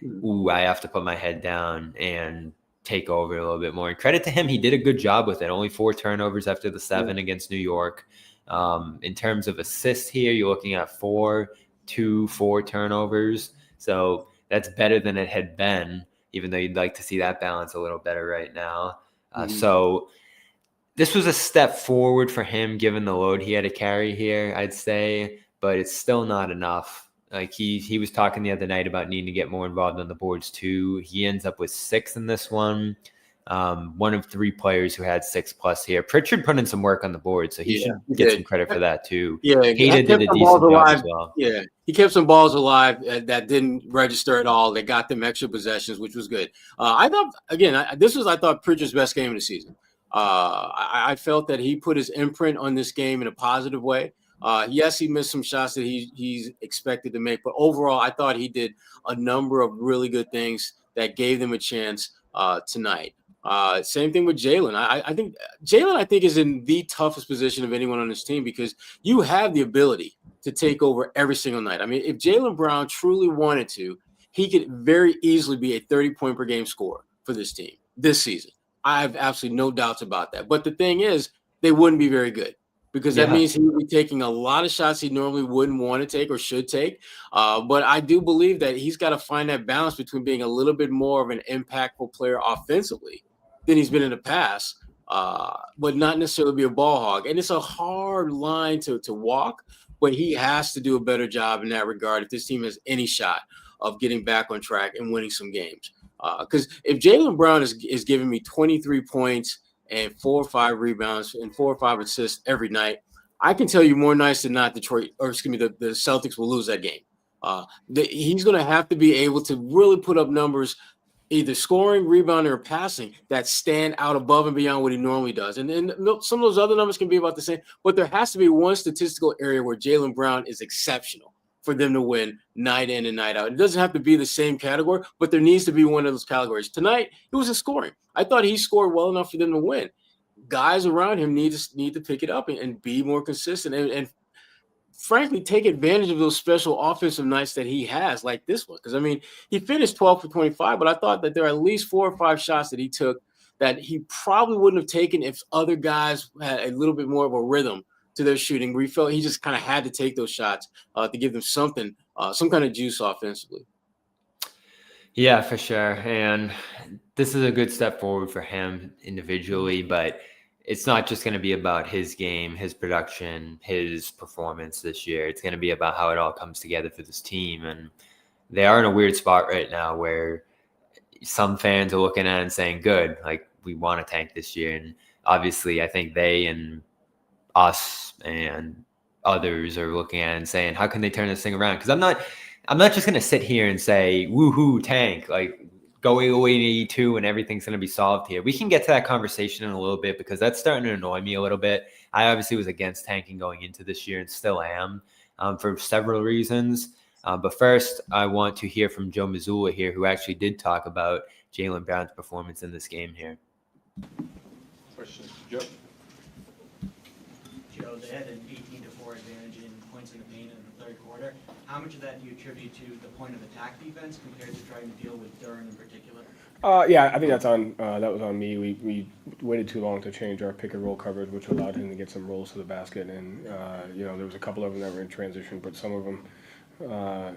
I have to put my head down and take over a little bit more. And credit to him, he did a good job with it. Only 4 turnovers after the 7 against New York. In terms of assists here, you're looking at 4 turnovers. So that's better than it had been, even though you'd like to see that balance a little better right now. So this was a step forward for him, given the load he had to carry here, I'd say, but it's still not enough. Like he was talking the other night about needing to get more involved on the boards too. He ends up with 6 in this one. One of 3 players who had 6+ here. Pritchard put in some work on the board, so he should get some credit for that too. Yeah, Hayden did a decent job as well. Yeah, he kept some balls alive that didn't register at all. They got them extra possessions, which was good. I thought, again, I thought Pritchard's best game of the season. I felt that he put his imprint on this game in a positive way. Yes, he missed some shots that he's expected to make, but overall, I thought he did a number of really good things that gave them a chance tonight. Same thing with Jalen. I think Jalen, is in the toughest position of anyone on this team because you have the ability to take over every single night. I mean, if Jaylen Brown truly wanted to, he could very easily be a 30-point per game scorer for this team. this season. I have absolutely no doubts about that. But the thing is, they wouldn't be very good because that means he would be taking a lot of shots he normally wouldn't want to take or should take. But I do believe that he's got to find that balance between being a little bit more of an impactful player offensively than he's been in the past, but not necessarily be a ball hog. And it's a hard line to walk, but he has to do a better job in that regard if this team has any shot of getting back on track and winning some games. Because if Jaylen Brown is giving me 23 points and 4 or 5 rebounds and 4 or 5 assists every night, I can tell you more nights than not the Celtics will lose that game. He's going to have to be able to really put up numbers, either scoring, rebounding, or passing, that stand out above and beyond what he normally does. And then some of those other numbers can be about the same, but there has to be one statistical area where Jaylen Brown is exceptional for them to win night in and night out. It doesn't have to be the same category, but there needs to be one of those categories. Tonight, it was a scoring. I thought he scored well enough for them to win. Guys around him need to pick it up and be more consistent and frankly, take advantage of those special offensive nights that he has, like this one. Because, I mean, he finished 12 for 25, but I thought that there are at least 4 or 5 shots that he took that he probably wouldn't have taken if other guys had a little bit more of a rhythm to their shooting, where he felt he just kind of had to take those shots to give them something, some kind of juice offensively. Yeah, for sure. And this is a good step forward for him individually, but it's not just going to be about his game, his production, his performance this year. It's going to be about how it all comes together for this team. And they are in a weird spot right now where some fans are looking at it and saying, good, like we want to tank this year. And obviously I think they and us and others are looking at it and saying, how can they turn this thing around? Because I'm not just going to sit here and say, woohoo, tank, like go 82 and everything's going to be solved here. We can get to that conversation in a little bit because that's starting to annoy me a little bit. I obviously was against tanking going into this year and still am for several reasons. But first, I want to hear from Joe Mazzulla here, who actually did talk about Jaylen Brown's performance in this game here. Questions, Joe? Joe, they had an 18-4 advantage in points in the paint in the third quarter. How much of that do you attribute to the point of attack defense compared to trying to deal with Duren in particular? Yeah, I think that was on me. We waited too long to change our pick and roll coverage, which allowed him to get some rolls to the basket. And there was a couple of them that were in transition, but some of them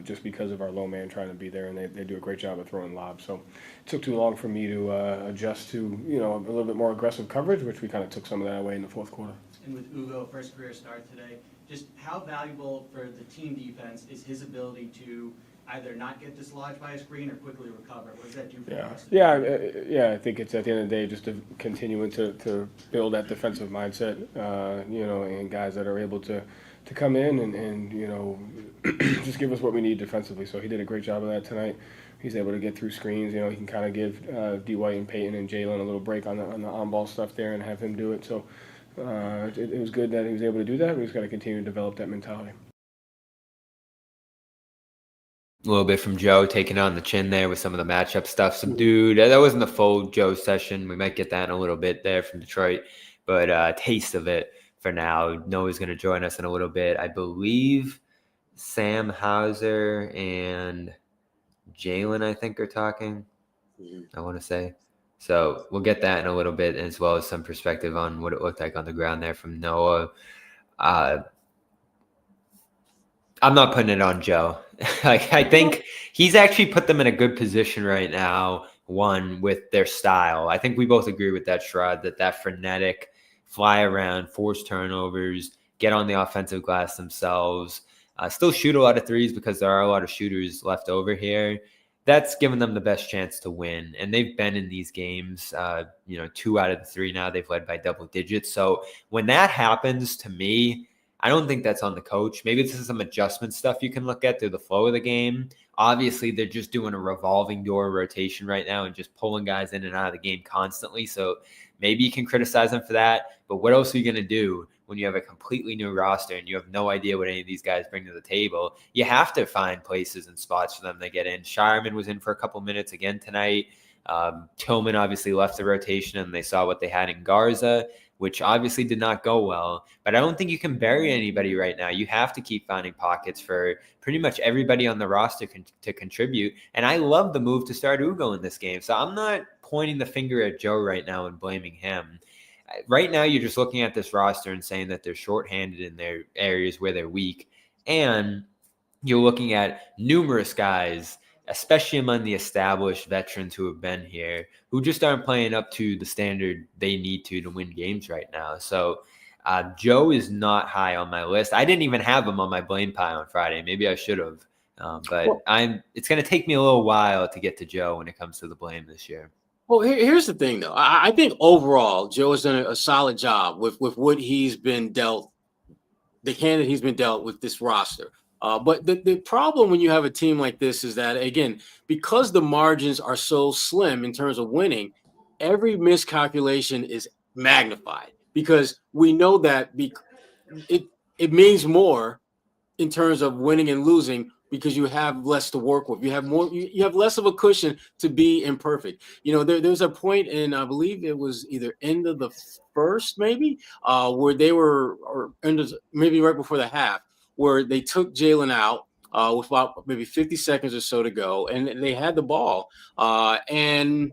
just because of our low man trying to be there, and they do a great job of throwing lobs. So it took too long for me to adjust to a little bit more aggressive coverage, which we kind of took some of that away in the fourth quarter. And with Ugo, first career start today, just how valuable for the team defense is his ability to either not get dislodged by a screen or quickly recover? What does that do for the rest of the team? Yeah. I think it's at the end of the day just to continuing to build that defensive mindset, and guys that are able to come in and just give us what we need defensively. So he did a great job of that tonight. He's able to get through screens. He can kind of give D. White and Peyton and Jaylen a little break on the on-ball stuff there and have him do it. So it was good that he was able to do that. We just got to continue to develop that mentality. A little bit from Joe taking on the chin there with some of the matchup stuff. Subdued. That wasn't the full Joe session. We might get that in a little bit there from Detroit, but a taste of it for now. Noah's going to join us in a little bit. I believe Sam Hauser and Jaylen, I think, are talking, I want to say. So we'll get that in a little bit, as well as some perspective on what it looked like on the ground there from Noah. I'm not putting it on Joe. I think he's actually put them in a good position right now, one, with their style. I think we both agree with that, Sherrod, that frenetic fly around, force turnovers, get on the offensive glass themselves, still shoot a lot of threes because there are a lot of shooters left over here. That's given them the best chance to win. And they've been in these games, 2 out of the 3 now. They've led by double digits. So when that happens, to me, I don't think that's on the coach. Maybe this is some adjustment stuff you can look at through the flow of the game. Obviously, they're just doing a revolving door rotation right now and just pulling guys in and out of the game constantly. So maybe you can criticize them for that. But what else are you going to do when you have a completely new roster and you have no idea what any of these guys bring to the table? You have to find places and spots for them to get in. Shireman was in for a couple minutes again tonight. Tillman obviously left the rotation, and they saw what they had in Garza, which obviously did not go well. But I don't think you can bury anybody right now. You have to keep finding pockets for pretty much everybody on the roster to contribute. And I love the move to start Ugo in this game. So I'm not pointing the finger at Joe right now and blaming him. Right now, you're just looking at this roster and saying that they're shorthanded in their areas where they're weak. And you're looking at numerous guys, especially among the established veterans who have been here, who just aren't playing up to the standard they need to win games right now. So Joe is not high on my list. I didn't even have him on my blame pile on Friday. Maybe I should have. It's going to take me a little while to get to Joe when it comes to the blame this year. Well, here's the thing, though. I think overall, Joe has done a solid job with what he's been dealt, the hand that he's been dealt with this roster. But the problem when you have a team like this is that, again, because the margins are so slim in terms of winning, every miscalculation is magnified because we know that it means more in terms of winning and losing because you have less to work with. You have more. You have less of a cushion to be imperfect. There's a point in, I believe it was either end of the first, maybe, where they were, or maybe right before the half, where they took Jalen out with about maybe 50 seconds or so to go, and they had the ball, and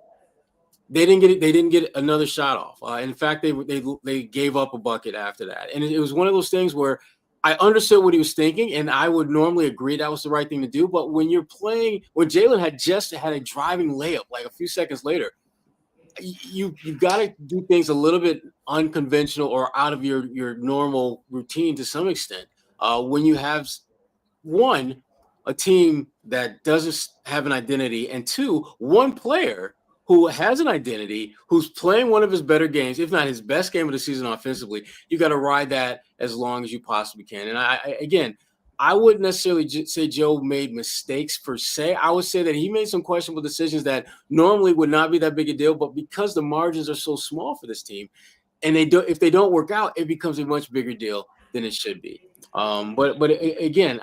they didn't get it. They didn't get another shot off. In fact, they gave up a bucket after that, and it was one of those things where I understood what he was thinking, and I would normally agree that was the right thing to do. But when you're playing, when Jalen had just had a driving layup like a few seconds later, you got to do things a little bit unconventional or out of your normal routine to some extent. When you have, one, a team that doesn't have an identity, and two, one player who has an identity, who's playing one of his better games, if not his best game of the season offensively, you got to ride that as long as you possibly can. And I wouldn't necessarily say Joe made mistakes per se. I would say that he made some questionable decisions that normally would not be that big a deal, but because the margins are so small for this team, and if they don't work out, it becomes a much bigger deal than it should be. But again,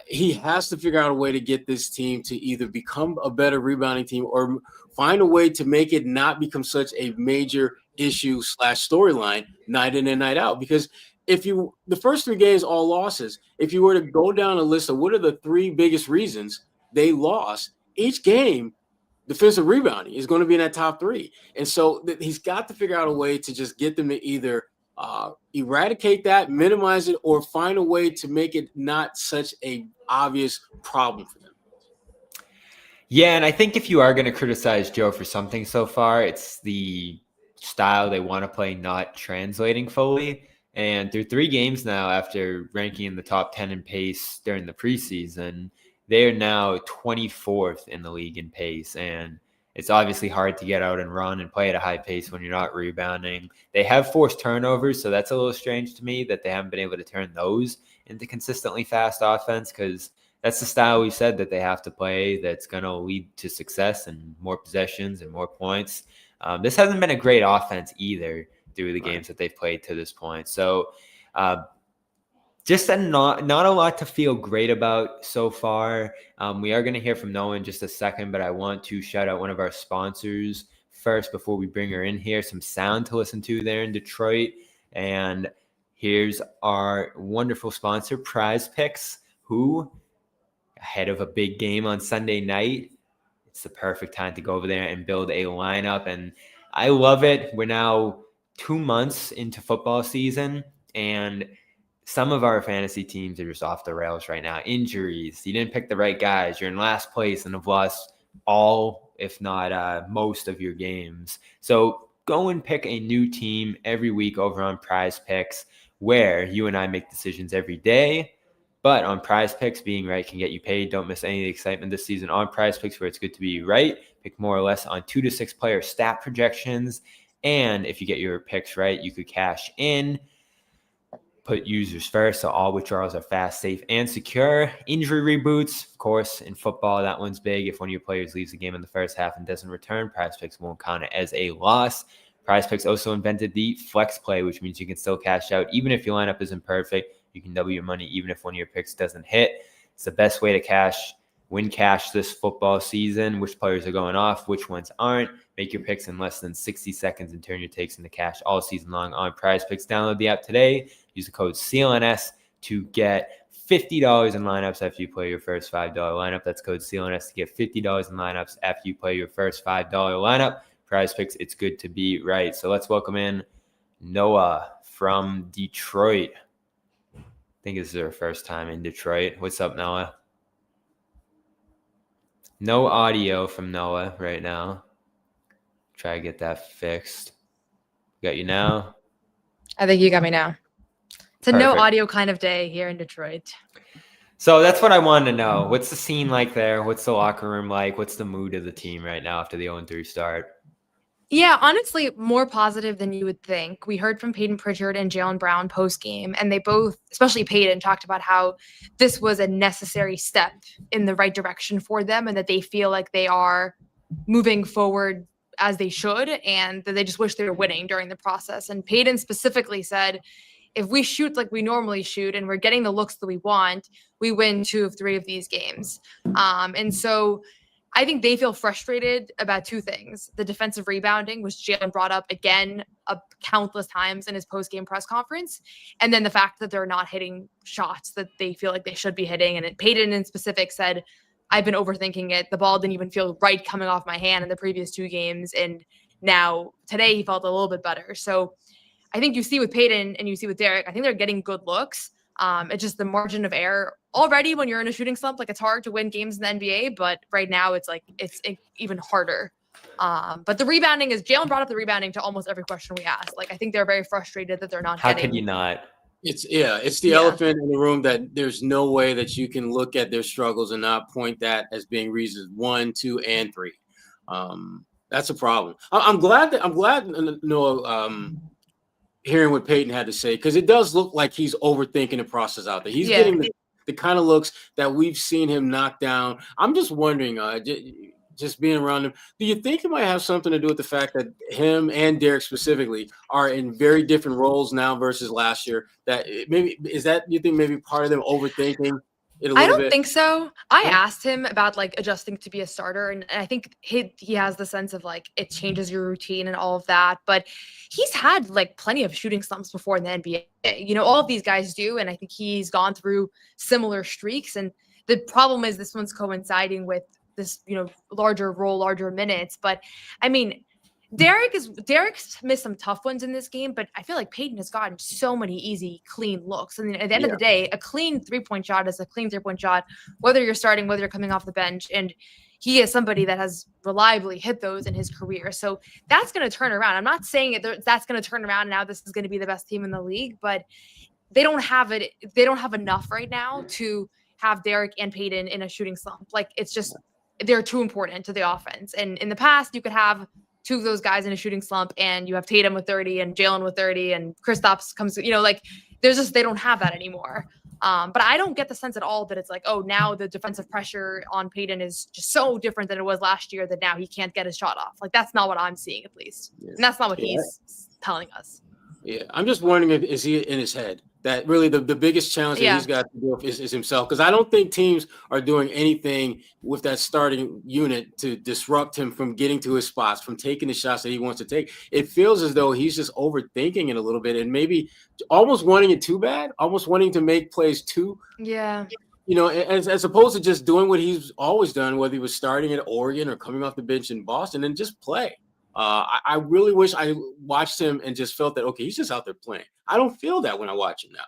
he has to figure out a way to get this team to either become a better rebounding team or find a way to make it not become such a major issue / storyline night in and night out. Because the first 3 games, all losses, if you were to go down a list of what are the 3 biggest reasons they lost, each game, defensive rebounding is going to be in that top 3. And so he's got to figure out a way to just get them to either eradicate that, minimize it, or find a way to make it not such a obvious problem for them. Yeah, and I think if you are going to criticize Joe for something so far, it's the style they want to play not translating fully. And through 3 games now, after ranking in the top 10 in pace during the preseason, they are now 24th in the league in pace. And it's obviously hard to get out and run and play at a high pace when you're not rebounding. They have forced turnovers, so that's a little strange to me that they haven't been able to turn those into consistently fast offense, because that's the style we said that they have to play that's going to lead to success and more possessions and more points. This hasn't been a great offense either through the games that they've played to this point. So just not a lot to feel great about so far. We are going to hear from Noah in just a second, but I want to shout out one of our sponsors first before we bring her in here. Some sound to listen to there in Detroit. And here's our wonderful sponsor, Prize Picks, who, ahead of a big game on Sunday night, it's the perfect time to go over there and build a lineup. And I love it. We're now 2 months into football season, and some of our fantasy teams are just off the rails right now. Injuries. You didn't pick the right guys. You're in last place and have lost all, if not most of your games. So go and pick a new team every week over on Prize Picks, where you and I make decisions every day. But on Prize Picks, being right can get you paid. Don't miss any of the excitement this season on Prize Picks, where it's good to be right. Pick more or less on 2 to 6 player stat projections. And if you get your picks right, you could cash in. Put users first, so all withdrawals are fast, safe, and secure. Injury reboots, of course, in football, that one's big. If one of your players leaves the game in the first half and doesn't return, Prize Picks won't count it as a loss. Prize Picks also invented the flex play, which means you can still cash out even if your lineup isn't perfect. You can double your money even if one of your picks doesn't hit. It's the best way to cash win cash this football season, which players are going off, which ones aren't. Make your picks in less than 60 seconds and turn your takes into cash all season long on Prize Picks. Download the app today. Use the code CLNS to get $50 in lineups after you play your first $5 lineup. That's code CLNS to get $50 in lineups after you play your first $5 lineup. Prize Picks, it's good to be right. So let's welcome in Noah from Detroit. I think this is our first time in Detroit. What's up, Noah? No audio from Noah right now. Try to get that fixed. Got you now? I think you got me now. It's a no Perfect. audio kind of day here in Detroit. So that's what I wanted to know. What's the scene like there? What's the locker room like? What's the mood of the team right now after the 0-3 start? Yeah, honestly, more positive than you would think. We heard from Peyton Pritchard and Jaylen Brown post-game, and they both, especially Peyton, talked about how this was a necessary step in the right direction for them and that they feel like they are moving forward as they should and that they just wish they were winning during the process. And Peyton specifically said, if we shoot like we normally shoot and we're getting the looks that we want, we win 2 of 3 of these games. And so I think they feel frustrated about 2 things. The defensive rebounding, which Jaylen brought up again countless times in his post-game press conference. And then the fact that they're not hitting shots that they feel like they should be hitting. And Peyton in specific said, I've been overthinking it. The ball didn't even feel right coming off my hand in the previous 2 games. And now today he felt a little bit better. So I think you see with Peyton and you see with Derek, I think they're getting good looks. It's just the margin of error already when you're in a shooting slump. Like, it's hard to win games in the NBA, but right now it's even harder. But the rebounding is, Jaylen brought up the rebounding to almost every question we asked. Like, I think they're very frustrated that they're not How getting. could you not? It's the elephant in the room that there's no way that you can look at their struggles and not point that as being reasons 1, 2, and 3. That's a problem. I'm glad Noah, hearing what Peyton had to say, because it does look like he's overthinking the process out there. He's getting the kind of looks that we've seen him knock down. I'm just wondering, just being around him, do you think it might have something to do with the fact that him and Derek specifically are in very different roles now versus last year? That maybe you think maybe part of them overthinking it a little bit? I don't think so. I asked him about like adjusting to be a starter, and I think he has the sense of like it changes your routine and all of that. But he's had like plenty of shooting slumps before in the NBA. You know, all of these guys do, and I think he's gone through similar streaks. And the problem is this one's coinciding with this, larger role, larger minutes. But I mean, Derek's missed some tough ones in this game, but I feel like Peyton has gotten so many easy, clean looks. I mean, at the end of the day, a clean 3-point shot is a clean 3-point shot, whether you're starting, whether you're coming off the bench. And he is somebody that has reliably hit those in his career. So that's going to turn around. I'm not saying that's going to turn around now. This is going to be the best team in the league, but they don't have it. They don't have enough right now to have Derek and Peyton in a shooting slump. Like, it's just, they're too important to the offense. And in the past, you could have 2 of those guys in a shooting slump and you have Tatum with 30 and Jaylen with 30 and Kristaps comes, they don't have that anymore. But I don't get the sense at all that it's like, oh, now the defensive pressure on Peyton is just so different than it was last year that now he can't get his shot off. Like, that's not what I'm seeing, at least. And that's not what he's telling us. Yeah, I'm just wondering is he in his head? That really the biggest challenge that he's got to deal with is himself. Because I don't think teams are doing anything with that starting unit to disrupt him from getting to his spots, from taking the shots that he wants to take. It feels as though he's just overthinking it a little bit and maybe almost wanting it too bad, almost wanting to make plays too. Yeah. As opposed to just doing what he's always done, whether he was starting at Oregon or coming off the bench in Boston, and just play. I really wish I watched him and just felt that, okay, he's just out there playing. I don't feel that when I watch him now.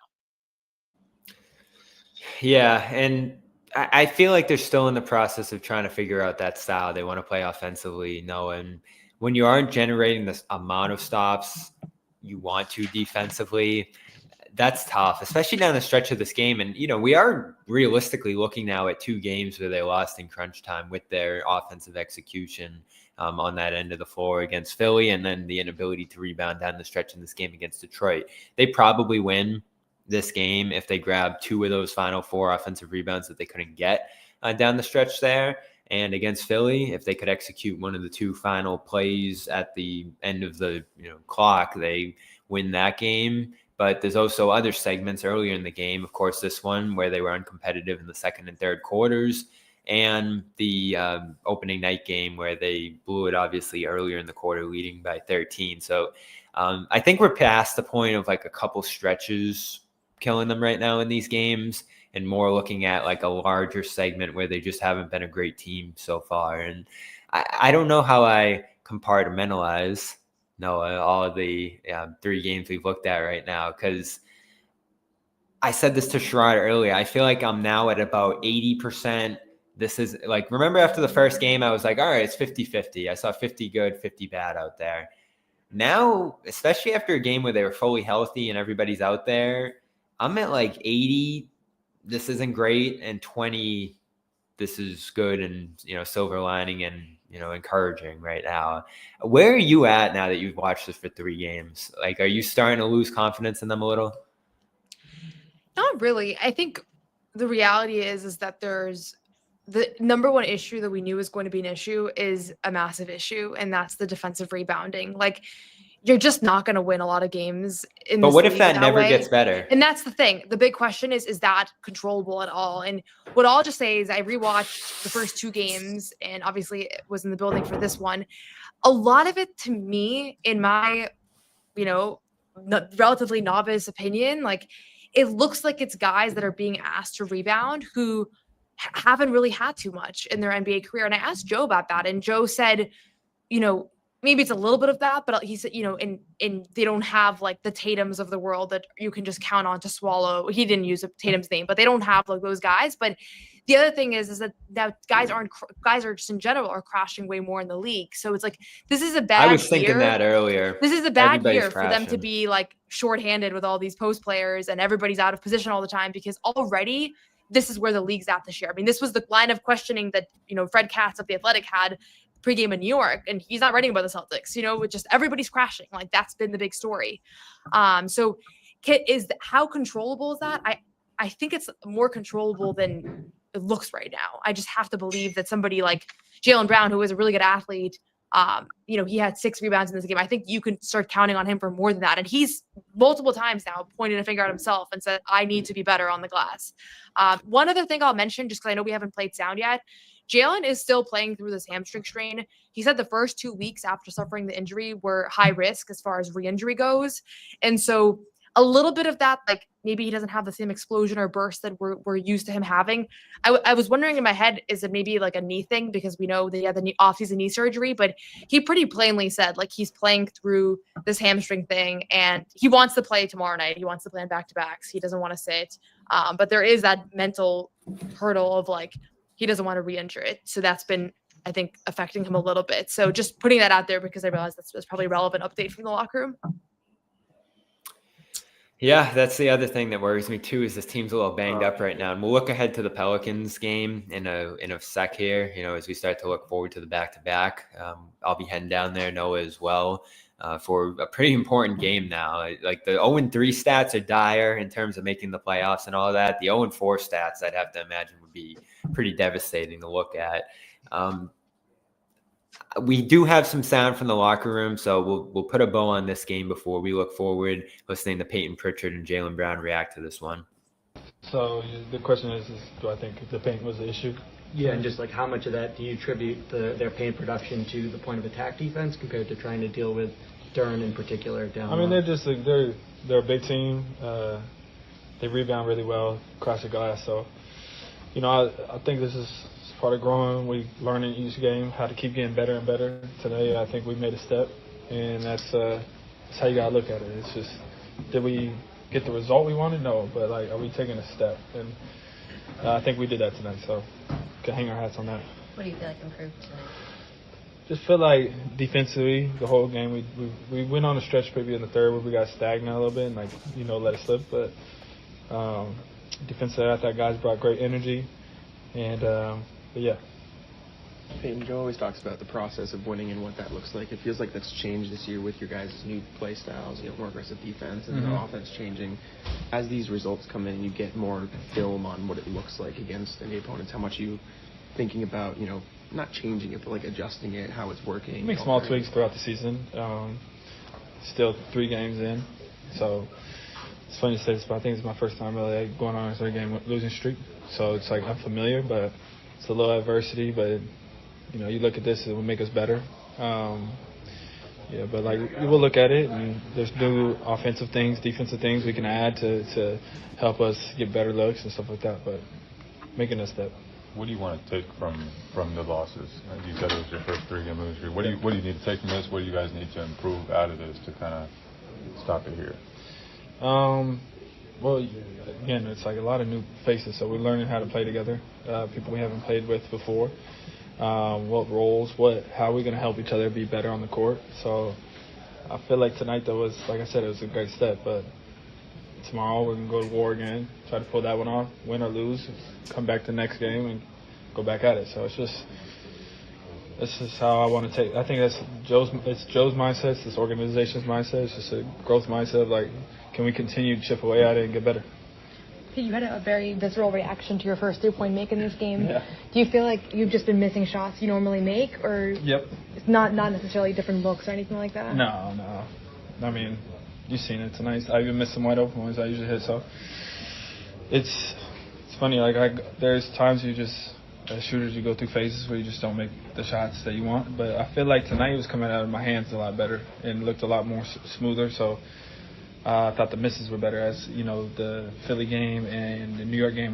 Yeah, and I feel like they're still in the process of trying to figure out that style. They want to play offensively, and when you aren't generating this amount of stops you want to defensively, that's tough, especially down the stretch of this game. And, we are realistically looking now at 2 games where they lost in crunch time with their offensive execution on that end of the floor against Philly, and then the inability to rebound down the stretch in this game against Detroit. They probably win this game if they grab 2 of those final 4 offensive rebounds that they couldn't get down the stretch there. And against Philly, if they could execute one of the 2 final plays at the end of the clock, they win that game. But there's also other segments earlier in the game. Of course, this one where they were uncompetitive in the second and third quarters. and the opening night game where they blew it obviously earlier in the quarter, leading by 13. So I think we're past the point of like a couple stretches killing them right now in these games, and more looking at like a larger segment where they just haven't been a great team so far. And I don't know how I compartmentalize all of the 3 games we've looked at right now, because I said this to Sherrod earlier. I feel like I'm now at about 80%. This is like, remember after the first game, I was like, all right, it's 50-50. I saw 50 good, 50 bad out there. Now, especially after a game where they were fully healthy and everybody's out there, I'm at like 80, this isn't great, and 20, this is good and, silver lining and, encouraging right now. Where are you at now that you've watched this for 3 games? Like, are you starting to lose confidence in them a little? Not really. I think the reality is that there's the number one issue that we knew was going to be an issue is a massive issue, and that's the defensive rebounding. Like, you're just not going to win a lot of games in But this what if league that never way. gets better? And that's the thing. The big question is that controllable at all? And what I'll just say is I rewatched the first 2 games, and obviously it was in the building for this one. A lot of it, to me, in my, relatively novice opinion, like, it looks like it's guys that are being asked to rebound who haven't really had too much in their NBA career. And I asked Joe about that, and Joe said, maybe it's a little bit of that, but he said, and they don't have like the Tatums of the world that you can just count on to swallow. He didn't use Tatum's name, but they don't have like those guys. But the other thing is that guys are just in general are crashing way more in the league. So it's like, this is a bad year. I was thinking that earlier. This is a bad Everybody's year for them to crashing. be like shorthanded with all these post players and everybody's out of position all the time, because already this is where the league's at this year. I mean, this was the line of questioning that, Fred Katz of The Athletic had pregame in New York, and he's not writing about the Celtics, with just everybody's crashing. Like, that's been the big story. So how controllable is that? I think it's more controllable than it looks right now. I just have to believe that somebody like Jaylen Brown, who is a really good athlete, he had 6 rebounds in this game. I think you can start counting on him for more than that. And he's multiple times now pointed a finger at himself and said, I need to be better on the glass. One other thing I'll mention, just because I know we haven't played sound yet, Jaylen is still playing through this hamstring strain. He said the first 2 weeks after suffering the injury were high risk as far as re-injury goes. And so a little bit of that, like maybe he doesn't have the same explosion or burst that we're used to him having. I was wondering in my head, is it maybe like a knee thing? Because we know that he had the off-season knee surgery, but he pretty plainly said like he's playing through this hamstring thing and he wants to play tomorrow night. He wants to play on back-to-backs. He doesn't want to sit. But there is that mental hurdle of like, he doesn't want to re-injure it. So that's been, I think, affecting him a little bit. So just putting that out there because I realized that's probably a relevant update from the locker room. Yeah, that's the other thing that worries me too, is this team's a little banged up right now. And we'll look ahead to the Pelicans game in a sec here, as we start to look forward to the back-to-back. I'll be heading down there, Noah as well, for a pretty important game now. Like the 0-3 stats are dire in terms of making the playoffs and all of that. The 0-4 stats, I'd have to imagine, would be pretty devastating to look at. We do have some sound from the locker room, so we'll put a bow on this game before we look forward, listening to Peyton Pritchard and Jaylen Brown react to this one. So the question is do I think the paint was the issue? Yeah, and just like how much of that do you attribute their paint production to the point of attack defense compared to trying to deal with Dern in particular down? I mean, they're a big team. They rebound really well across the glass. So, I think this is part of growing. We learn in each game how to keep getting better and better. Today, I think we made a step, and that's how you gotta look at it. It's just, did we get the result we wanted? No, but like, are we taking a step? And I think we did that tonight. So, can hang our hats on that. What do you feel like improved tonight? Just feel like defensively, the whole game, we went on a stretch maybe in the third where we got stagnant a little bit and let it slip. But defensively, I thought guys brought great energy, and but yeah. Peyton, Joe always talks about the process of winning and what that looks like. It feels like that's changed this year with your guys' new play styles, more aggressive defense and the offense changing. As these results come in, you get more film on what it looks like against any opponents. How much you thinking about, not changing it, but like adjusting it, how it's working. Make small tweaks throughout the season. Still 3 games in, so it's funny to say this, but I think it's my first time really going on a 3-game losing streak. So it's like unfamiliar, but it's a little adversity, but you look at this, it will make us better. Yeah, but we'll look at it, and there's new offensive things, defensive things we can add to help us get better looks and stuff like that. But making a step. What do you want to take from the losses? You said it was your first 3-game losing streak. What do you need to take from this? What do you guys need to improve out of this to kind of stop it here? Well, again, it's like a lot of new faces, so we're learning how to play together. People we haven't played with before. What roles, how are we going to help each other be better on the court? So I feel like tonight, that was, like I said, it was a great step. But tomorrow we're going to go to war again, try to pull that one off, win or lose, come back to the next game and go back at it. So this is how I want to take. I think it's Joe's mindset, it's this organization's mindset. It's just a growth mindset of can we continue to chip away at it and get better? You had a very visceral reaction to your first 3-point make in this game. Yeah. Do you feel like you've just been missing shots you normally make, or Yep. it's not necessarily different looks or anything like that? No. I mean, you've seen it tonight. I even missed some wide open ones I usually hit. So it's funny. There's times you just, as shooters, you go through phases where you just don't make the shots that you want. But I feel like tonight it was coming out of my hands a lot better and looked a lot more smoother. So I thought the misses were better. As the Philly game and the New York game,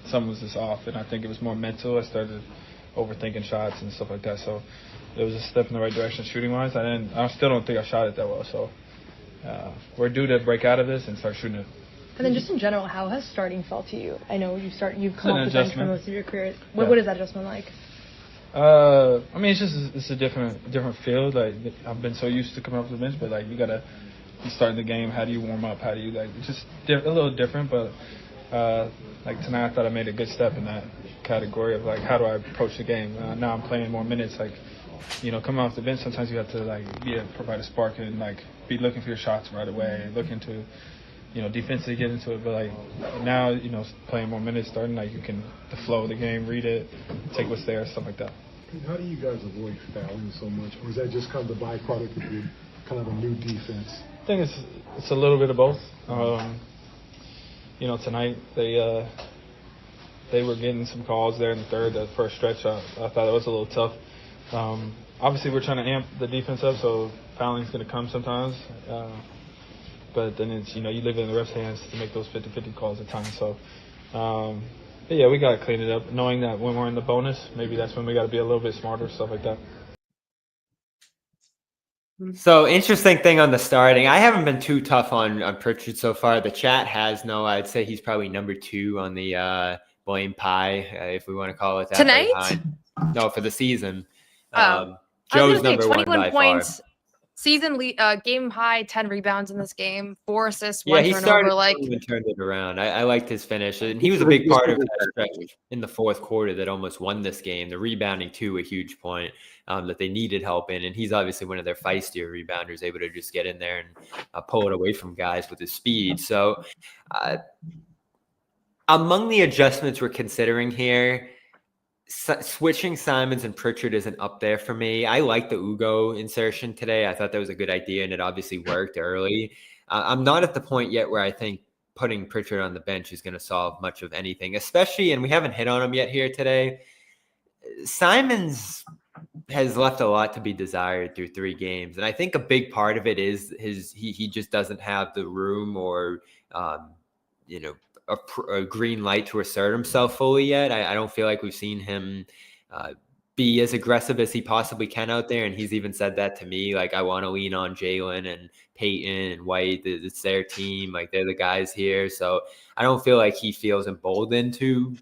something was just off, and I think it was more mental. I started overthinking shots and stuff like that. So it was a step in the right direction shooting wise. I still don't think I shot it that well. So we're due to break out of this and start shooting it. And then just in general, how has starting felt to you? I know you've come off the bench for most of your career. Yeah. What is that adjustment like? I mean, it's a different field. I've been so used to coming off the bench, but you start the game. How do you warm up? How do you it's just a little different, but tonight I thought I made a good step in that category of how do I approach the game. Now I'm playing more minutes. Coming off the bench, sometimes you have to provide a spark and be looking for your shots right away, looking to defensively get into it. But now playing more minutes, starting you can the flow of the game, read it, take what's there, stuff like that. How do you guys avoid fouling so much, or is that just kind of the byproduct of your kind of a new defense? I think it's a little bit of both. Tonight they were getting some calls there in the first stretch. I thought it was a little tough. Obviously, we're trying to amp the defense up, so fouling's going to come sometimes. But then it's you leave it in the ref's hands to make those 50-50 calls at times. So, but yeah, we got to clean it up, knowing that when we're in the bonus, maybe that's when we got to be a little bit smarter, stuff like that. So interesting thing on the starting. I haven't been too tough on Pritchard so far. The chat has no. I'd say he's probably number 2 on the blame pie, if we want to call it that. Tonight? No, for the season. Joe's number 21 1 by points, far. season game high, 10 rebounds in this game, 4 assists, Yeah, 1 he turnover. started and turned it around. I liked his finish, and he was a big part of that stretch in the fourth quarter that almost won this game. The rebounding too, a huge point that they needed help in, and he's obviously one of their feistier rebounders, able to just get in there and pull it away from guys with his speed. So, among the adjustments we're considering here, switching Simons and Pritchard isn't up there for me. I like the Ugo insertion today. I thought that was a good idea, and it obviously worked early. I'm not at the point yet where I think putting Pritchard on the bench is going to solve much of anything, especially, and we haven't hit on him yet here today, Simons has left a lot to be desired through 3 games. And I think a big part of it is he just doesn't have the room or, a green light to assert himself fully yet. I don't feel like we've seen him be as aggressive as he possibly can out there. And he's even said that to me, I want to lean on Jalen and Peyton and White. It's their team. They're the guys here. So I don't feel like he feels emboldened to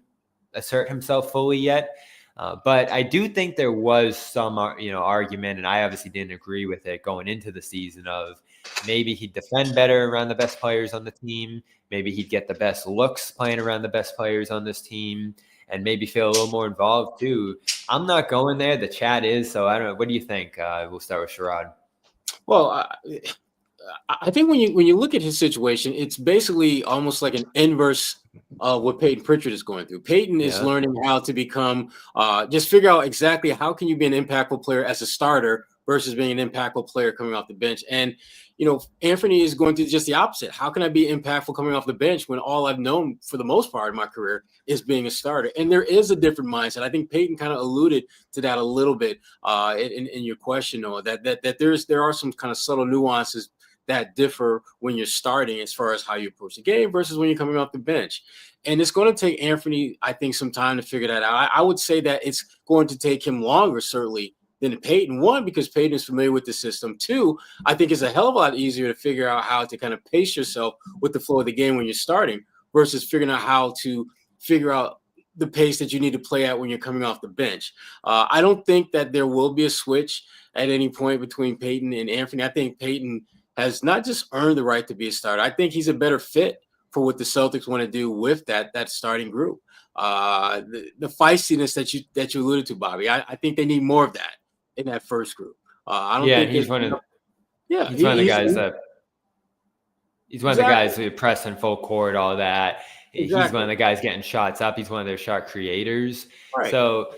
assert himself fully yet. But I do think there was some, argument, and I obviously didn't agree with it going into the season of maybe he'd defend better around the best players on the team. Maybe he'd get the best looks playing around the best players on this team and maybe feel a little more involved too. I'm not going there. The chat is, so I don't know. What do you think? We'll start with Sherrod. Well, I think when you look at his situation, it's basically almost like an inverse of what Peyton Pritchard is going through. Peyton is learning how to become, just figure out exactly how can you be an impactful player as a starter versus being an impactful player coming off the bench. And, Anthony is going to do just the opposite. How can I be impactful coming off the bench when all I've known for the most part in my career is being a starter? And there is a different mindset. I think Peyton kind of alluded to that a little bit in your question, Noah, that there are some kind of subtle nuances that differ when you're starting as far as how you approach the game versus when you're coming off the bench. And it's going to take Anthony, I think, some time to figure that out. I would say that it's going to take him longer, certainly, than Peyton. One, because Peyton is familiar with the system. Two, I think it's a hell of a lot easier to figure out how to kind of pace yourself with the flow of the game when you're starting versus figuring out how to figure out the pace that you need to play at when you're coming off the bench. I don't think that there will be a switch at any point between Peyton and Anthony. I think Peyton has not just earned the right to be a starter. I think he's a better fit for what the Celtics want to do with that starting group. The feistiness that you alluded to, Bobby, I think they need more of that in that first group. I don't think he's one of the guys who press in full court, all that. Exactly. He's one of the guys getting shots up. He's one of their shot creators. Right. So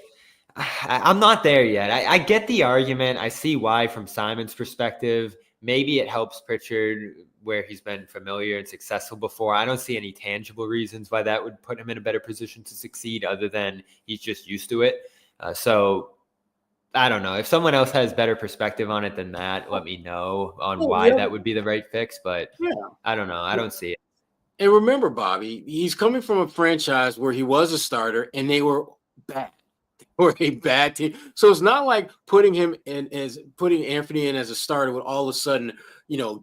I'm not there yet. I get the argument. I see why from Simon's perspective. Maybe it helps Pritchard where he's been familiar and successful before. I don't see any tangible reasons why that would put him in a better position to succeed other than he's just used to it. So I don't know. If someone else has better perspective on it than that, let me know on why that would be the right fix. But I don't know. I don't see it. And remember, Bobby, he's coming from a franchise where he was a starter and they were bad. Or a bad team. So it's not like putting Anthony in as a starter would all of a sudden,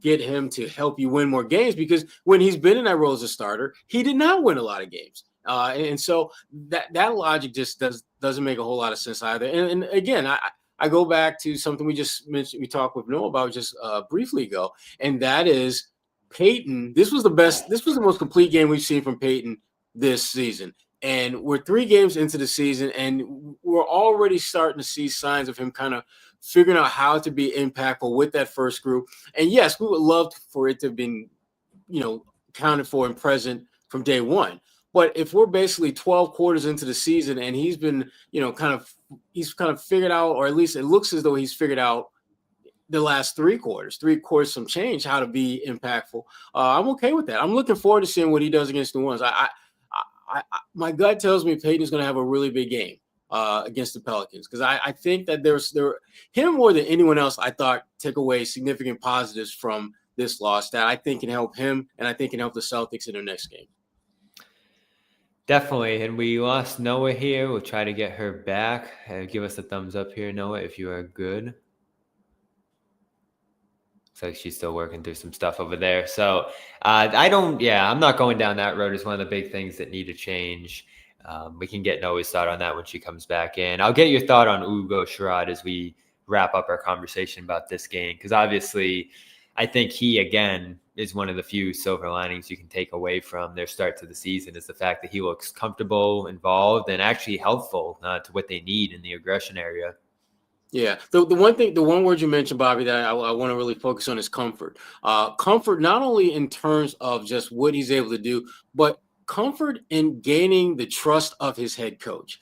get him to help you win more games, because when he's been in that role as a starter, he did not win a lot of games. And so that logic just doesn't make a whole lot of sense either. And again, I go back to something we just mentioned, we talked with Noah about just briefly ago, and that is Peyton. This was the most complete game we've seen from Peyton this season. And we're 3 games into the season, and we're already starting to see signs of him kind of figuring out how to be impactful with that first group. And yes, we would love for it to have been, accounted for and present from day one. But if we're basically 12 quarters into the season and he's been, he's kind of figured out, or at least it looks as though he's figured out the last 3 quarters, some change, how to be impactful. I'm okay with that. I'm looking forward to seeing what he does against the ones. My gut tells me Peyton is going to have a really big game against the Pelicans, because I think that him more than anyone else, I thought, take away significant positives from this loss that I think can help him and I think can help the Celtics in their next game. Definitely. And we lost Noah here. We'll try to get her back. Give us a thumbs up here, Noah, if you are good. Looks like she's still working through some stuff over there. So I'm not going down that road as one of the big things that need to change. We can get Noah's thought on that when she comes back in. I'll get your thought on Hugo Sherrod as we wrap up our conversation about this game, because obviously I think he, again, is one of the few silver linings you can take away from their start to the season, is the fact that he looks comfortable, involved, and actually helpful to what they need in the aggression area. Yeah. The one word you mentioned, Bobby, that I want to really focus on is comfort. Comfort, not only in terms of just what he's able to do, but comfort in gaining the trust of his head coach.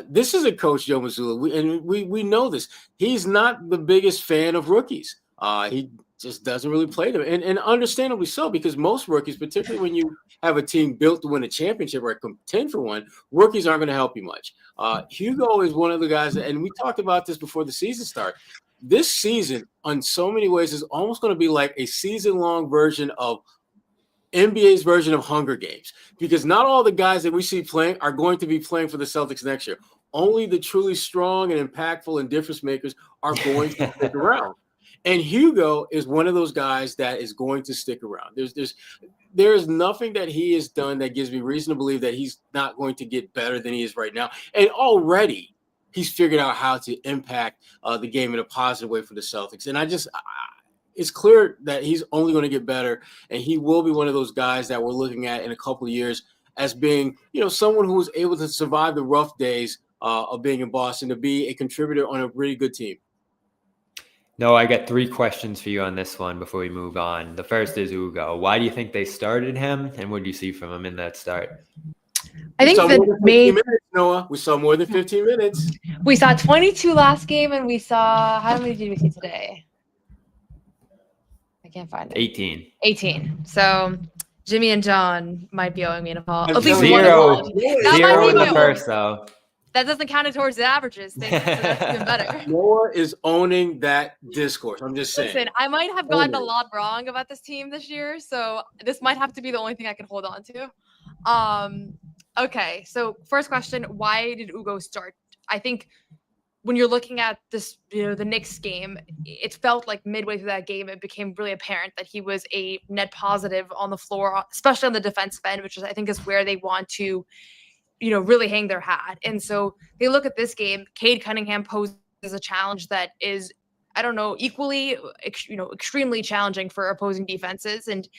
This is a coach, Joe Mazzulla, we know this. He's not the biggest fan of rookies. He just doesn't really play them, and understandably so, because most rookies, particularly when you have a team built to win a championship or contend for one, rookies aren't going to help you much. Hugo is one of the guys, and we talked about this before the season started. This season, on so many ways, is almost going to be like a season-long version of NBA's version of Hunger Games, because not all the guys that we see playing are going to be playing for the Celtics next year. Only the truly strong and impactful and difference makers are going to stick around. And Hugo is one of those guys that is going to stick around. There's nothing that he has done that gives me reason to believe that he's not going to get better than he is right now. And already he's figured out how to impact the game in a positive way for the Celtics. And it's clear that he's only going to get better, and he will be one of those guys that we're looking at in a couple of years as being, someone who was able to survive the rough days of being in Boston, to be a contributor on a really good team. No, I got 3 questions for you on this one before we move on. The first is Hugo. Why do you think they started him, and what do you see from him in that start? I think we saw the more than 15 minutes, Noah. We saw more than 15 minutes. We saw 22 last game, and we saw, how many did we see today? I can't find it. 18. 18. So Jimmy and John might be owing me an apology. At least Zero. one apology. Zero in the first, though. That doesn't count it towards the averages. Thank you. So that's even better. Noah is owning that discourse. I'm just saying. Listen, I might have gotten a lot wrong about this team this year, so this might have to be the only thing I can hold on to. Okay, so first question, why did Ugo start? I think when you're looking at this, the Knicks game, it felt like midway through that game, it became really apparent that he was a net positive on the floor, especially on the defensive end, which is, I think, is where they want to, really hang their hat. And so they look at this game, Cade Cunningham poses a challenge that is, I don't know, equally, extremely challenging for opposing defenses. And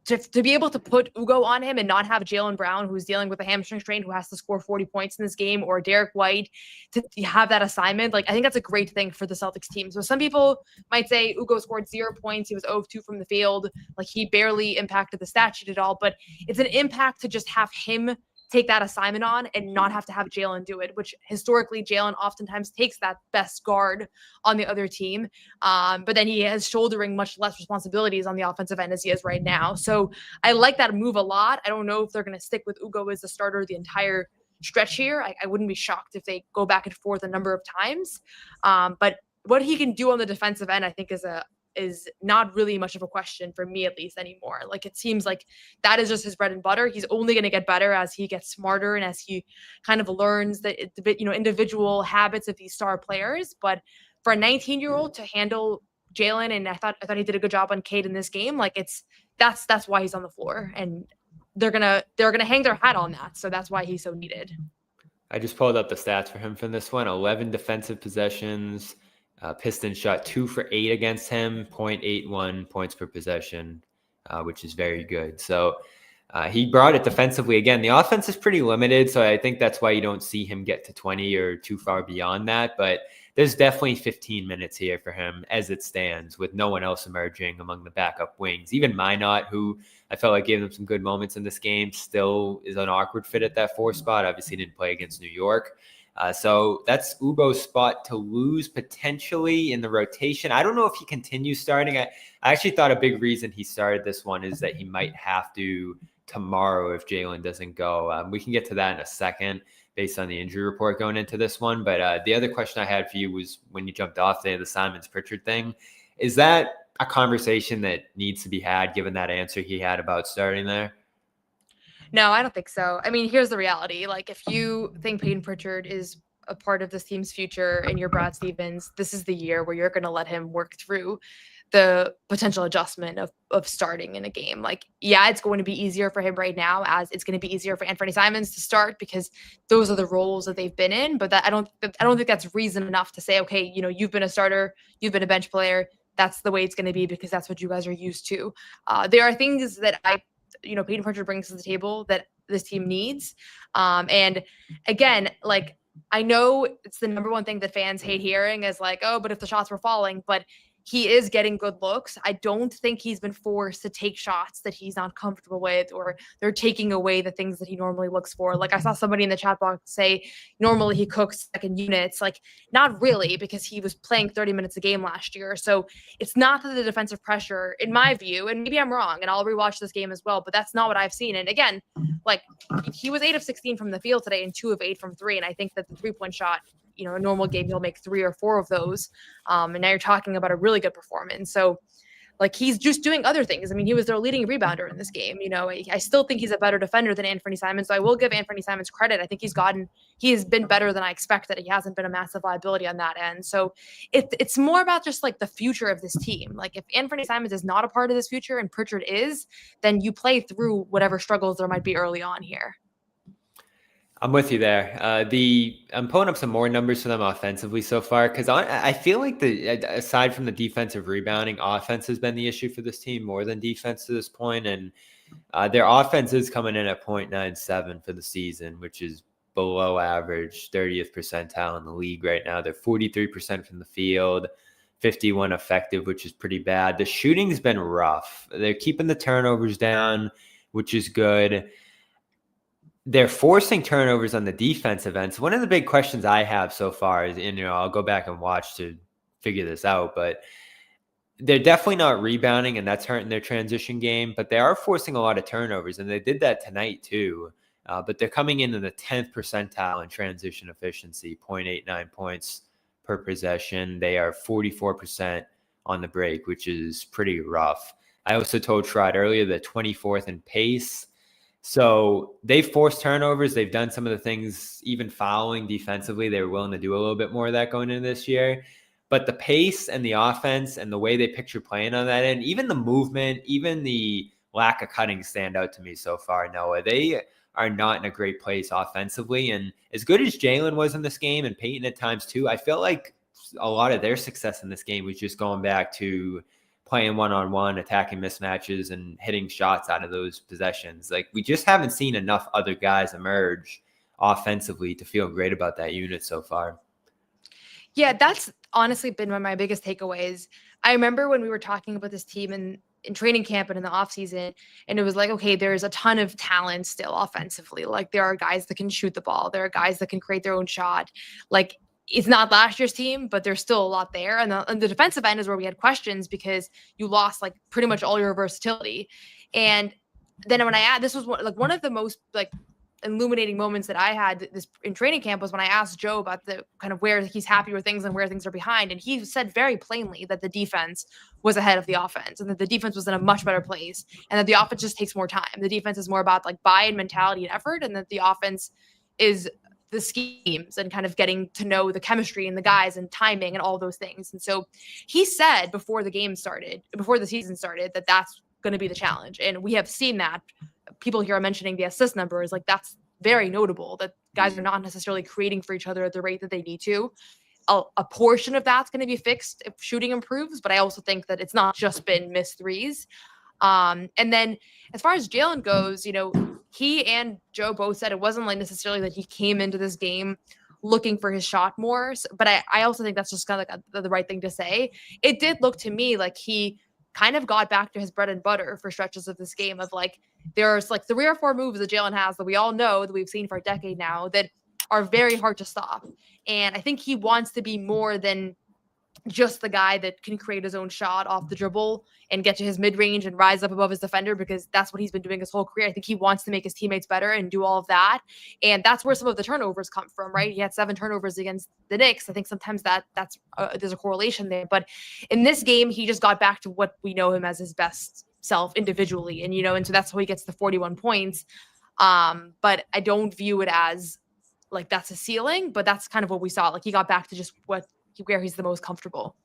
to be able to put Ugo on him and not have Jaylen Brown, who's dealing with a hamstring strain, who has to score 40 points in this game, or Derek White, to have that assignment, like, I think that's a great thing for the Celtics team. So some people might say Ugo scored 0 points. He was 0 of 2 from the field. Like, he barely impacted the stat sheet at all, but it's an impact to just have him take that assignment on and not have to have Jaylen do it, which historically Jaylen oftentimes takes that best guard on the other team. But then he is shouldering much less responsibilities on the offensive end as he is right now. So I like that move a lot. I don't know if they're going to stick with Ugo as the starter the entire stretch here. I wouldn't be shocked if they go back and forth a number of times. But what he can do on the defensive end, I think, is not really much of a question for me, at least, anymore. Like, it seems like that is just his bread and butter. He's only going to get better as he gets smarter and as he kind of learns the individual habits of these star players. But for a 19-year-old to handle Jaylen, and I thought he did a good job on Cade in this game. Like, that's why he's on the floor, and they're gonna hang their hat on that. So that's why he's so needed. I just pulled up the stats for him from this one. 11 defensive possessions. Pistons shot 2 for 8 against him, 0.81 points per possession, which is very good. So he brought it defensively. Again, the offense is pretty limited, so I think that's why you don't see him get to 20 or too far beyond that. But there's definitely 15 minutes here for him as it stands, with no one else emerging among the backup wings. Even Minot, who I felt like gave them some good moments in this game, still is an awkward fit at that 4 spot. Obviously didn't play against New York. So that's Ugo's spot to lose potentially in the rotation. I don't know if he continues starting. I actually thought a big reason he started this one is that he might have to tomorrow if Jaylen doesn't go. We can get to that in a second based on the injury report going into this one. But the other question I had for you was when you jumped off the Simons Pritchard thing. Is that a conversation that needs to be had given that answer he had about starting there? No, I don't think so. I mean, here's the reality. Like, if you think Peyton Pritchard is a part of this team's future and you're Brad Stevens, this is the year where you're going to let him work through the potential adjustment of starting in a game. Like, yeah, it's going to be easier for him right now, as it's going to be easier for Anthony Simons to start because those are the roles that they've been in. But that I don't think that's reason enough to say, okay, you've been a starter, you've been a bench player. That's the way it's going to be because that's what you guys are used to. There are things that Peyton Pritchard brings to the table that this team needs. And again, like, I know it's the number one thing that fans hate hearing is like, oh, but if the shots were falling, but he is getting good looks. I don't think he's been forced to take shots that he's not comfortable with, or they're taking away the things that he normally looks for. Like, I saw somebody in the chat box say, normally he cooks second units. Like, not really, because he was playing 30 minutes a game last year. So it's not that the defensive pressure, in my view, and maybe I'm wrong, and I'll rewatch this game as well, but that's not what I've seen. And again, like, he was 8 of 16 from the field today and 2 of 8 from 3. And I think that the 3-point shot, a normal game, he'll make 3 or 4 of those. And now you're talking about a really good performance. So, like, he's just doing other things. I mean, he was their leading rebounder in this game. I still think he's a better defender than Anthony Simons. So I will give Anthony Simons credit. I think he has been better than I expected. He hasn't been a massive liability on that end. So it's more about just like the future of this team. Like, if Anthony Simons is not a part of this future and Pritchard is, then you play through whatever struggles there might be early on here. I'm with you there. I'm pulling up some more numbers for them offensively so far, because I feel like aside from the defensive rebounding, offense has been the issue for this team more than defense to this point. And their offense is coming in at 0.97 for the season, which is below average, 30th percentile in the league right now. They're 43% from the field, 51 effective, which is pretty bad. The shooting's been rough. They're keeping the turnovers down, which is good. they're forcing turnovers on the defensive end. So one of the big questions I have so far is, and I'll go back and watch to figure this out, but they're definitely not rebounding, and that's hurting their transition game, but they are forcing a lot of turnovers, and they did that tonight too. But they're coming in the 10th percentile in transition efficiency, 0.89 points per possession. They are 44% on the break, which is pretty rough. I also told Sherrod earlier they're 24th in pace. So they've forced turnovers. They've done some of the things, even fouling defensively. They were willing to do a little bit more of that going into this year. But the pace and the offense and the way they picture playing on that end, even the movement, even the lack of cutting stand out to me so far, Noah. They are not in a great place offensively. And as good as Jalen was in this game, and Peyton at times too, I feel like a lot of their success in this game was just going back to playing one-on-one, attacking mismatches, and hitting shots out of those possessions. Like, we just haven't seen enough other guys emerge offensively to feel great about that unit so far. Yeah, that's honestly been one of my biggest takeaways. I remember when we were talking about this team in training camp and in the offseason, and it was like, okay, there's a ton of talent still offensively. Like, there are guys that can shoot the ball. There are guys that can create their own shot. Like, it's not last year's team, but there's still a lot there. And the defensive end is where we had questions because you lost like pretty much all your versatility. And then when this was one of the most like illuminating moments that I had this in training camp was when I asked Joe about the kind of where he's happy with things and where things are behind. And he said very plainly that the defense was ahead of the offense and that the defense was in a much better place and that the offense just takes more time. The defense is more about like buy-in mentality and effort, and that the offense is the schemes and kind of getting to know the chemistry and the guys and timing and all those things. And so he said before the season started, that that's going to be the challenge. And we have seen that. People here are mentioning the assist numbers. Like, that's very notable that guys are not necessarily creating for each other at the rate that they need to. A portion of that's going to be fixed if shooting improves, but I also think that it's not just been missed threes. And then as far as Jalen goes, he and Joe both said it wasn't like necessarily that he came into this game looking for his shot more. But I also think that's just kind of like the right thing to say. It did look to me like he kind of got back to his bread and butter for stretches of this game of like, there's like 3 or 4 moves that Jalen has that we all know that we've seen for a decade now that are very hard to stop. And I think he wants to be more than just the guy that can create his own shot off the dribble and get to his mid-range and rise up above his defender, because that's what he's been doing his whole career. I think he wants to make his teammates better and do all of that. And that's where some of the turnovers come from, right? He had 7 turnovers against the Knicks. I think sometimes that's there's a correlation there. But in this game, he just got back to what we know him as his best self individually. And, and so that's how he gets the 41 points. But I don't view it as like that's a ceiling, but that's kind of what we saw. Like, he got back to just where he's the most comfortable.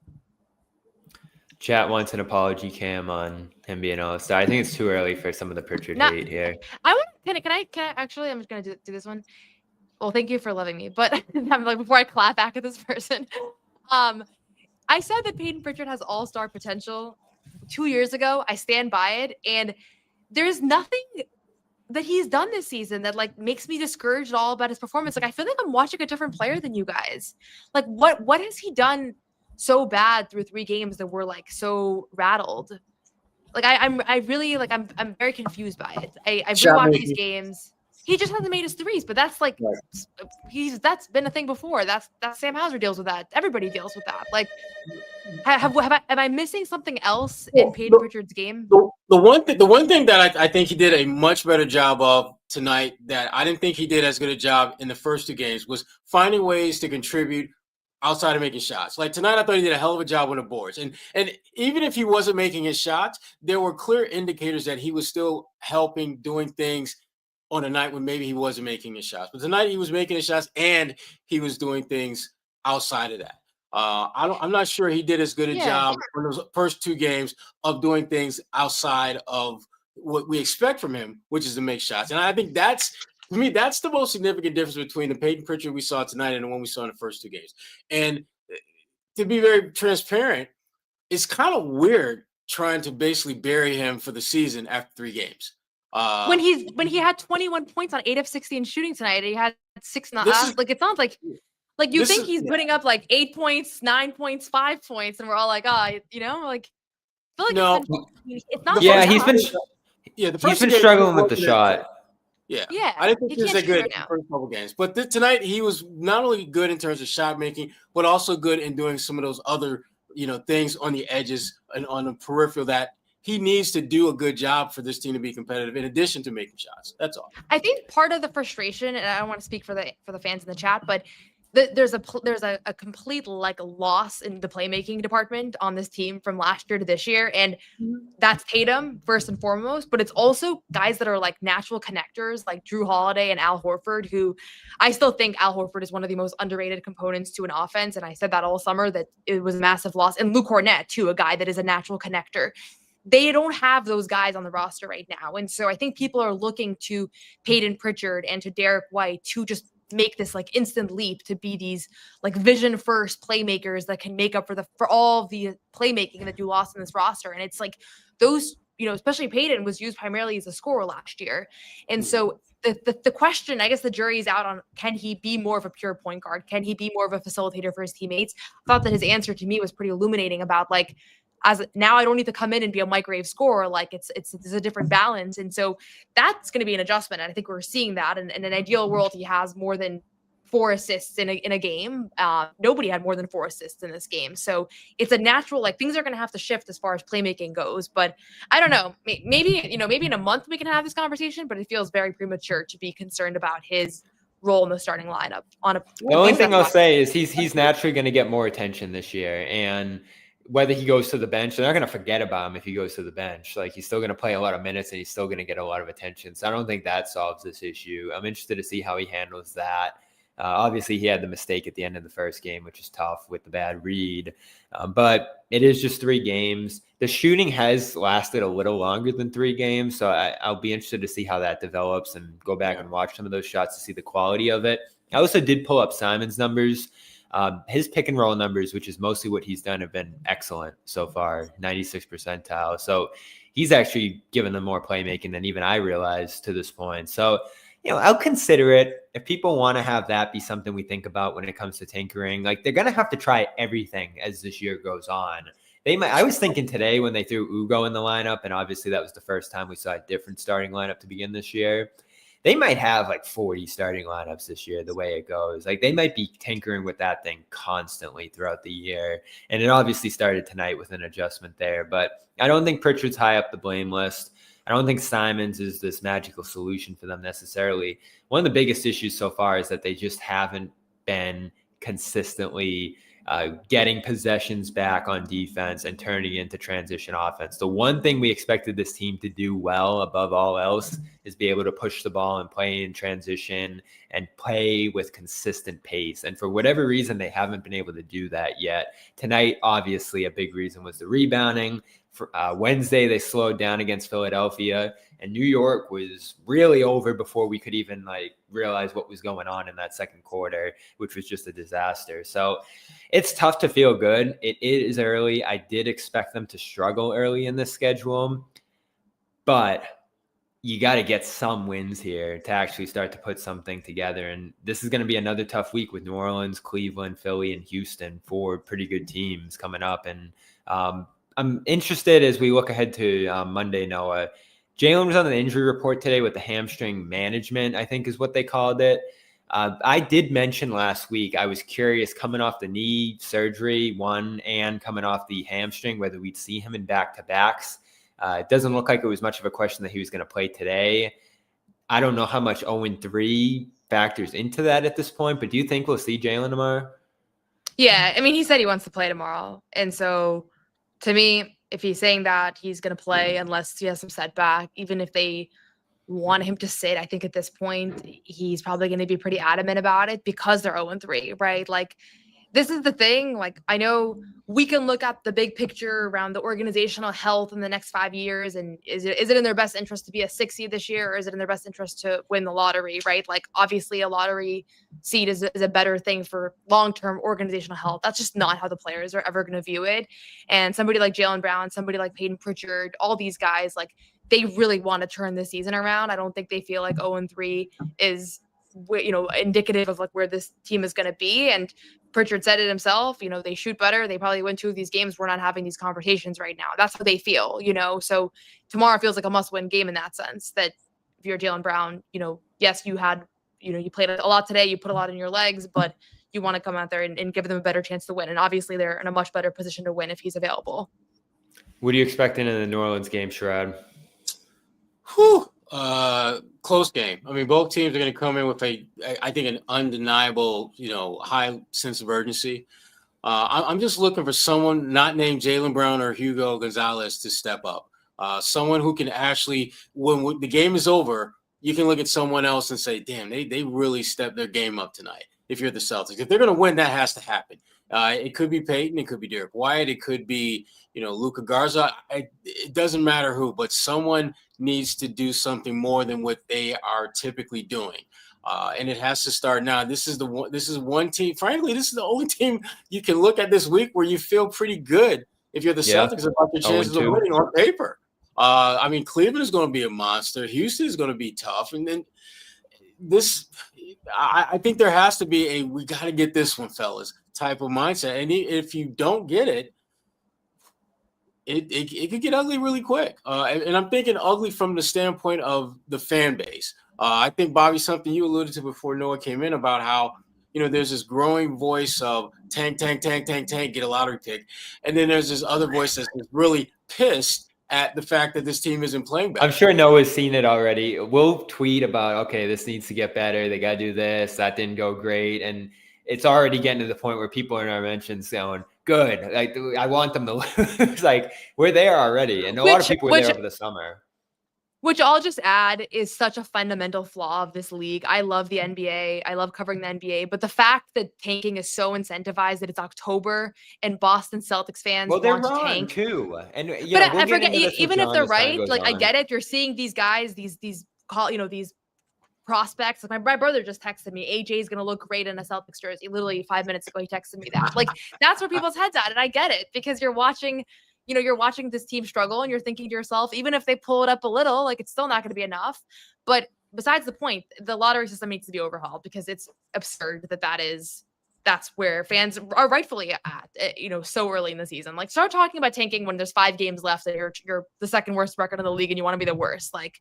Chat wants an apology cam on him being all-star. I think it's too early for some of the Pritchard hate here. Can I actually, I'm just going to do this one. Well, thank you for loving me. But I'm like, before I clap back at this person, I said that Peyton Pritchard has all-star potential 2 years ago. I stand by it. And there's nothing that he's done this season that like makes me discouraged at all about his performance. Like, I feel like I'm watching a different player than you guys. Like, what has he done so bad through 3 games that we're like so rattled? Like, I'm very confused by it. I've rewatched these games. He just hasn't made his threes, but that's like that's been a thing before. That's Sam Hauser deals with that. Everybody deals with that. Like, am I missing something else in Peyton Pritchard's game? The one thing that I think he did a much better job of tonight that I didn't think he did as good a job in the first 2 games was finding ways to contribute outside of making shots. Like tonight, I thought he did a hell of a job on the boards. And even if he wasn't making his shots, there were clear indicators that he was still helping, doing things on a night when maybe he wasn't making his shots. But tonight he was making his shots and he was doing things outside of that. I'm not sure he did as good a job in those first 2 games of doing things outside of what we expect from him, which is to make shots. And I think that's the most significant difference between the Peyton Pritchard we saw tonight and the one we saw in the first 2 games. And to be very transparent, it's kind of weird trying to basically bury him for the season after 3 games. When he had 21 points on 8 of 16 shooting tonight, he had 6. Like, it sounds like you think he's putting up like 8 points, 9 points, 5 points, and we're all like, like, I feel like no, it's not. Yeah, he's been struggling with the shot. Yeah. Yeah, I didn't think he he was can't that shoot good right in now. the first couple games. But tonight he was not only good in terms of shot making, but also good in doing some of those other, things on the edges and on the peripheral that he needs to do a good job for this team to be competitive in addition to making shots. That's all. I think part of the frustration, and I don't want to speak for the fans in the chat, but there's a complete like loss in the playmaking department on this team from last year to this year, and that's Tatum first and foremost, but it's also guys that are like natural connectors like Drew Holiday and Al Horford, who I still think Al Horford is one of the most underrated components to an offense, and I said that all summer that it was a massive loss. And Luke Cornett too, a guy that is a natural connector. They don't have those guys on the roster right now. And so I think people are looking to Peyton Pritchard and to Derek White to just make this like instant leap to be these like vision first playmakers that can make up for all the playmaking that you lost in this roster. And it's like those, especially Peyton was used primarily as a scorer last year. And so the question, I guess the jury's out on, can he be more of a pure point guard? Can he be more of a facilitator for his teammates? I thought that his answer to me was pretty illuminating about like, as now I don't need to come in and be a microwave scorer. Like it's a different balance. And so that's going to be an adjustment. And I think we're seeing that. And in an ideal world, he has more than 4 assists in a game. Nobody had more than 4 assists in this game. So it's a natural, like things are going to have to shift as far as playmaking goes. But I don't know, maybe in a month we can have this conversation, but it feels very premature to be concerned about his role in the starting lineup. The only thing I'll say is he's naturally going to get more attention this year. And whether he goes to the bench, they're not going to forget about him if he goes to the bench. Like he's still going to play a lot of minutes and he's still going to get a lot of attention. So I don't think that solves this issue. I'm interested to see how he handles that. Obviously, he had the mistake at the end of the first game, which is tough with the bad read. But it is just 3 games. The shooting has lasted a little longer than 3 games. So I'll be interested to see how that develops and go back and watch some of those shots to see the quality of it. I also did pull up Simon's numbers. His pick and roll numbers, which is mostly what he's done, have been excellent so far, 96 percentile. So he's actually given them more playmaking than even I realized to this point. So, I'll consider it. If people want to have that be something we think about when it comes to tinkering, like they're going to have to try everything as this year goes on. I was thinking today when they threw Ugo in the lineup, and obviously that was the first time we saw a different starting lineup to begin this year. They might have like 40 starting lineups this year, the way it goes. Like they might be tinkering with that thing constantly throughout the year. And it obviously started tonight with an adjustment there. But I don't think Pritchard's high up the blame list. I don't think Simons is this magical solution for them necessarily. One of the biggest issues so far is that they just haven't been consistently getting possessions back on defense and turning into transition offense. The one thing we expected this team to do well above all else is be able to push the ball and play in transition and play with consistent pace. And for whatever reason, they haven't been able to do that yet. Tonight, obviously, a big reason was the rebounding. For, Wednesday, they slowed down against Philadelphia, and New York was really over before we could even realize what was going on in that second quarter, which was just a disaster. So it's tough to feel good. It is early. I did expect them to struggle early in this schedule, but you got to get some wins here to actually start to put something together. And this is going to be another tough week with New Orleans, Cleveland, Philly, and Houston, 4 pretty good teams coming up. And I'm interested as we look ahead to Monday, Noah. Jalen was on the injury report today with the hamstring management, I think is what they called it. I did mention last week, I was curious coming off the knee surgery, and coming off the hamstring, whether we'd see him in back-to-backs. It doesn't look like it was much of a question that he was going to play today. I don't know how much 0-3 factors into that at this point, but do you think we'll see Jalen tomorrow? Yeah, I mean, he said he wants to play tomorrow. And so to me, if he's saying that, he's going to play unless he has some setback. Even if they want him to sit, I think at this point, he's probably going to be pretty adamant about it because they're 0-3, right? Like, this is the thing. Like, I know we can look at the big picture around the organizational health in the next 5 years. And is it in their best interest to be a 6 seed this year? Or is it in their best interest to win the lottery, right? Like, obviously a lottery seed is a better thing for long-term organizational health. That's just not how the players are ever going to view it. And somebody like Jaylen Brown, somebody like Peyton Pritchard, all these guys, like, they really want to turn this season around. I don't think they feel like 0-3 is, indicative of like where this team is going to be. And Pritchard said it himself, they shoot better. They probably win 2 of these games. We're not having these conversations right now. That's how they feel, So tomorrow feels like a must-win game in that sense, that if you're Jaylen Brown, yes, you played a lot today, you put a lot in your legs, but you want to come out there and give them a better chance to win. And obviously they're in a much better position to win if he's available. What are you expecting in the New Orleans game, Sherrod? Close game. I mean, both teams are going to come in with I think, an undeniable, high sense of urgency. I'm just looking for someone not named Jaylen Brown or Hugo Gonzalez to step up. Someone who can actually, when the game is over, you can look at someone else and say, damn, they really stepped their game up tonight. If you're the Celtics, if they're going to win, that has to happen. It could be Peyton, it could be Derek White, it could be, Luka Garza. It doesn't matter who, but someone needs to do something more than what they are typically doing. And it has to start now. This is one team. Frankly, this is the only team you can look at this week where you feel pretty good if you're the Celtics about your chances of winning on paper. I mean, Cleveland is going to be a monster. Houston is going to be tough. And then I think there has to be we got to get this one, fellas, type of mindset. And if you don't get it, it could get ugly really quick. And I'm thinking ugly from the standpoint of the fan base. I think, Bobby, something you alluded to before Noah came in about how, there's this growing voice of tank, get a lottery pick. And then there's this other voice that's really pissed at the fact that this team isn't playing better. I'm sure Noah's seen it already. We'll tweet about, okay, this needs to get better. They got to do this. That didn't go great. And it's already getting to the point where people in our mentions going, good. Like, I want them to lose. Like, we're there already. And a lot of people were there over the summer. Which I'll just add is such a fundamental flaw of this league. I love the NBA. I love covering the NBA. But the fact that tanking is so incentivized that it's October and Boston Celtics fans want to tank too. And I forget, even if they're right, like I get it. You're seeing these guys, these prospects. Like my brother just texted me, AJ is going to look great in a Celtics jersey. Literally 5 minutes ago, he texted me that. Like that's where people's heads at. And I get it because you're watching this team struggle and you're thinking to yourself, even if they pull it up a little, like it's still not going to be enough. But besides the point, the lottery system needs to be overhauled because it's absurd that's where fans are rightfully at, so early in the season. Like start talking about tanking when there's 5 games left and you're the second worst record in the league and you want to be the worst. Like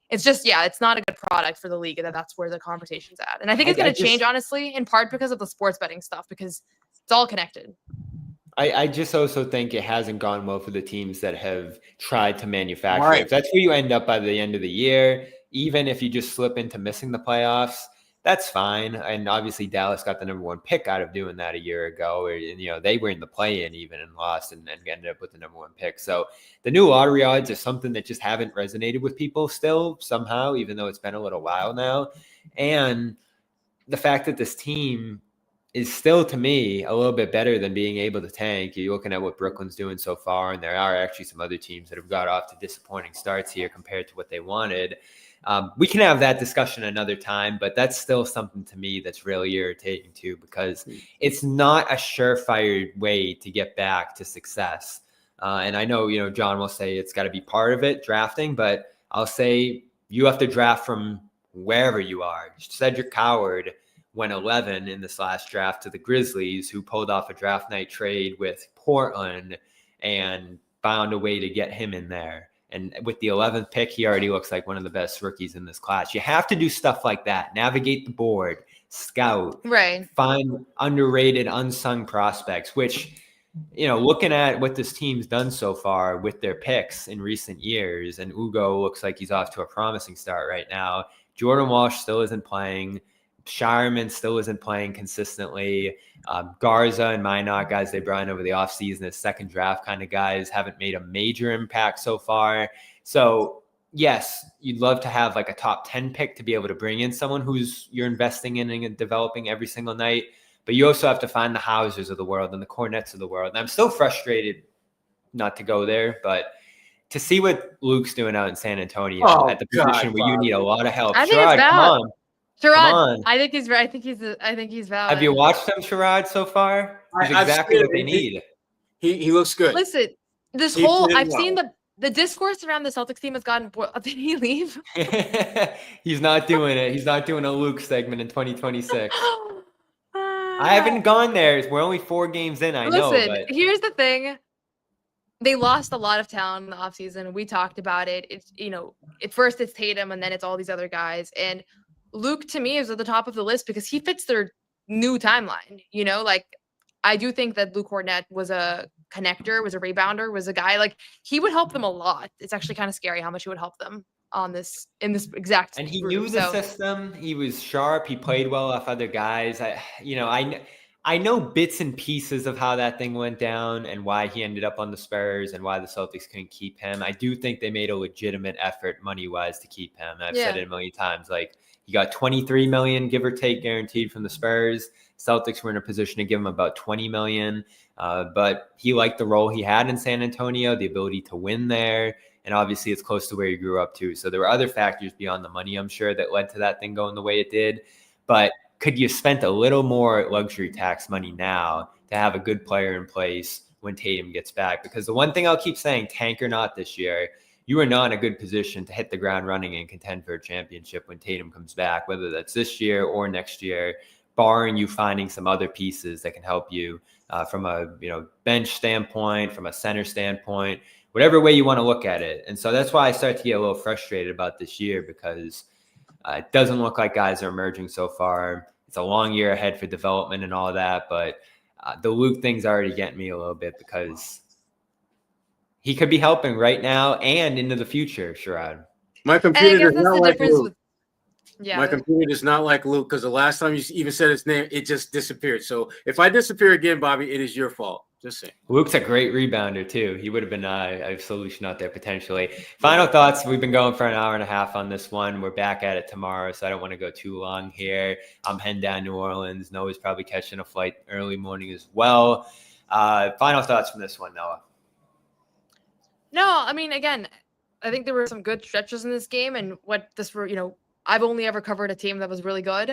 it's just, it's not a good product for the league. And that's where the conversation's at. And I think it's going to change, honestly, in part because of the sports betting stuff, because it's all connected. I just also think it hasn't gone well for the teams that have tried to manufacture it. If that's where you end up by the end of the year, even if you just slip into missing the playoffs, that's fine. And obviously Dallas got the number 1 pick out of doing that a year ago. And, they were in the play-in even and lost and ended up with the number 1 pick. So the new lottery odds are something that just haven't resonated with people still somehow, even though it's been a little while now. And the fact that this team is still, to me, a little bit better than being able to tank. You're looking at what Brooklyn's doing so far, and there are actually some other teams that have got off to disappointing starts here compared to what they wanted. We can have that discussion another time, but that's still something to me that's really irritating too, because it's not a surefire way to get back to success. And I know, John will say it's got to be part of it, drafting, but I'll say you have to draft from wherever you are. Cedric Howard went 11 in this last draft to the Grizzlies, who pulled off a draft night trade with Portland and found a way to get him in there. And with the 11th pick, he already looks like one of the best rookies in this class. You have to do stuff like that. Navigate the board, scout, find underrated, unsung prospects, which, looking at what this team's done so far with their picks in recent years, and Ugo looks like he's off to a promising start right now. Jordan Walsh still isn't playing. Shireman still isn't playing consistently. Garza and Minot, guys they brought in over the offseason as second draft kind of guys, haven't made a major impact so far. So, yes, you'd love to have like a top 10 pick to be able to bring in someone who's you're investing in and developing every single night. But you also have to find the Hausers of the world and the Cornets of the world. And I'm still frustrated not to go there, but to see what Luke's doing out in San Antonio at the position where you need a lot of help. Sherrod, come on. Sherrod, I think he's right. I think he's valid. Have you watched him, Sherrod, so far? He's exactly what they need. He looks good. Listen, I've seen the discourse around the Celtics team has gotten. Did he leave? He's not doing it. He's not doing a Luke segment in 2026. I haven't gone there. We're only 4 games in. I know. Listen, here's the thing. they lost a lot of talent in the offseason. We talked about it. It's, at first it's Tatum and then it's all these other guys. And Luke, to me, is at the top of the list because he fits their new timeline. I do think that Luke Kornet was a connector, was a rebounder, was a guy, he would help them a lot. It's actually kind of scary how much he would help them in this exact. And he group. knew the system. He was sharp. He played well off other guys. I know bits and pieces of how that thing went down and why he ended up on the Spurs and why the Celtics couldn't keep him. I do think they made a legitimate effort money-wise to keep him. I've said it a million times. He got $23 million, give or take, guaranteed from the Spurs. Celtics were in a position to give him about $20 million. But he liked the role he had in San Antonio, the ability to win there. And obviously it's close to where he grew up too. So there were other factors beyond the money, I'm sure, that led to that thing going the way it did. But could you spend a little more luxury tax money now to have a good player in place when Tatum gets back? Because the one thing I'll keep saying, tank or not this year, you are not in a good position to hit the ground running and contend for a championship when Tatum comes back, whether that's this year or next year, barring you finding some other pieces that can help you from a bench standpoint, from a center standpoint, whatever way you want to look at it. And so that's why I start to get a little frustrated about this year, because it doesn't look like guys are emerging so far. It's a long year ahead for development and all that, but the Luke thing's already getting me a little bit because he could be helping right now and into the future, Sherrod. My computer does not like Luke. Yeah. My computer does not like Luke because the last time you even said his name, it just disappeared. So if I disappear again, Bobby, it is your fault. Just saying. Luke's a great rebounder too. He would have been a solution out there potentially. Final thoughts. We've been going for an hour and a half on this one. We're back at it tomorrow, so I don't want to go too long here. I'm heading down New Orleans. Noah's probably catching a flight early morning as well. Final thoughts from this one, Noah. No, I mean, again, I think there were some good stretches in this game, and I've only ever covered a team that was really good,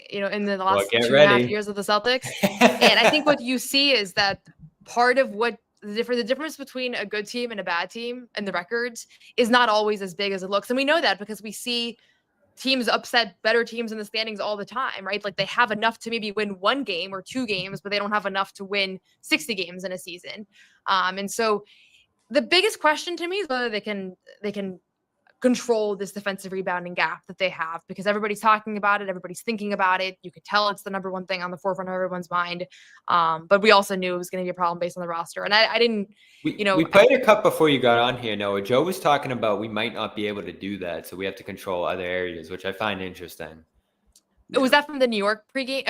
in the last 2.5 years of the Celtics. And I think what you see is that part of what the difference between a good team and a bad team and the records is not always as big as it looks. And we know that because we see teams upset better teams in the standings all the time, right? They have enough to maybe win 1 game or 2 games, but they don't have enough to win 60 games in a season. And so the biggest question to me is whether they can control this defensive rebounding gap that they have, because everybody's talking about it. Everybody's thinking about it. You could tell it's the number one thing on the forefront of everyone's mind. But we also knew it was going to be a problem based on the roster. And I didn't, We played a cup before you got on here, Noah. Joe was talking about we might not be able to do that. So we have to control other areas, which I find interesting. Was that from the New York pregame?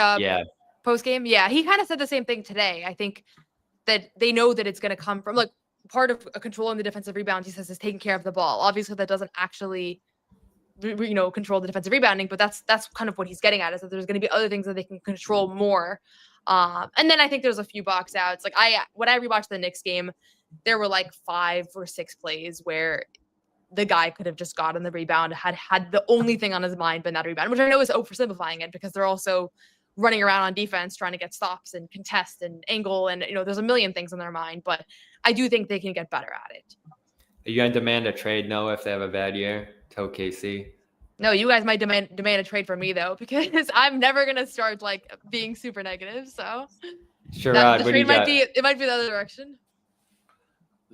Postgame? Yeah. He kind of said the same thing today. I think that they know that it's going to come from, part of controlling the defensive rebound, he says, is taking care of the ball. Obviously, that doesn't actually, control the defensive rebounding, but that's kind of what he's getting at, is that there's going to be other things that they can control more. And then I think there's a few box outs. When I rewatched the Knicks game, there were 5 or 6 plays where the guy could have just gotten the rebound, had the only thing on his mind been that rebound, which I know is oversimplifying it because they're also running around on defense trying to get stops and contest and angle, and there's a million things in their mind, but I do think they can get better at it. Are you going to demand a trade, Noah, if they have a bad year? Tell KC. No, you guys might demand a trade from me though, because I'm never going to start being super negative. So Sherrod, the trade might be the other direction.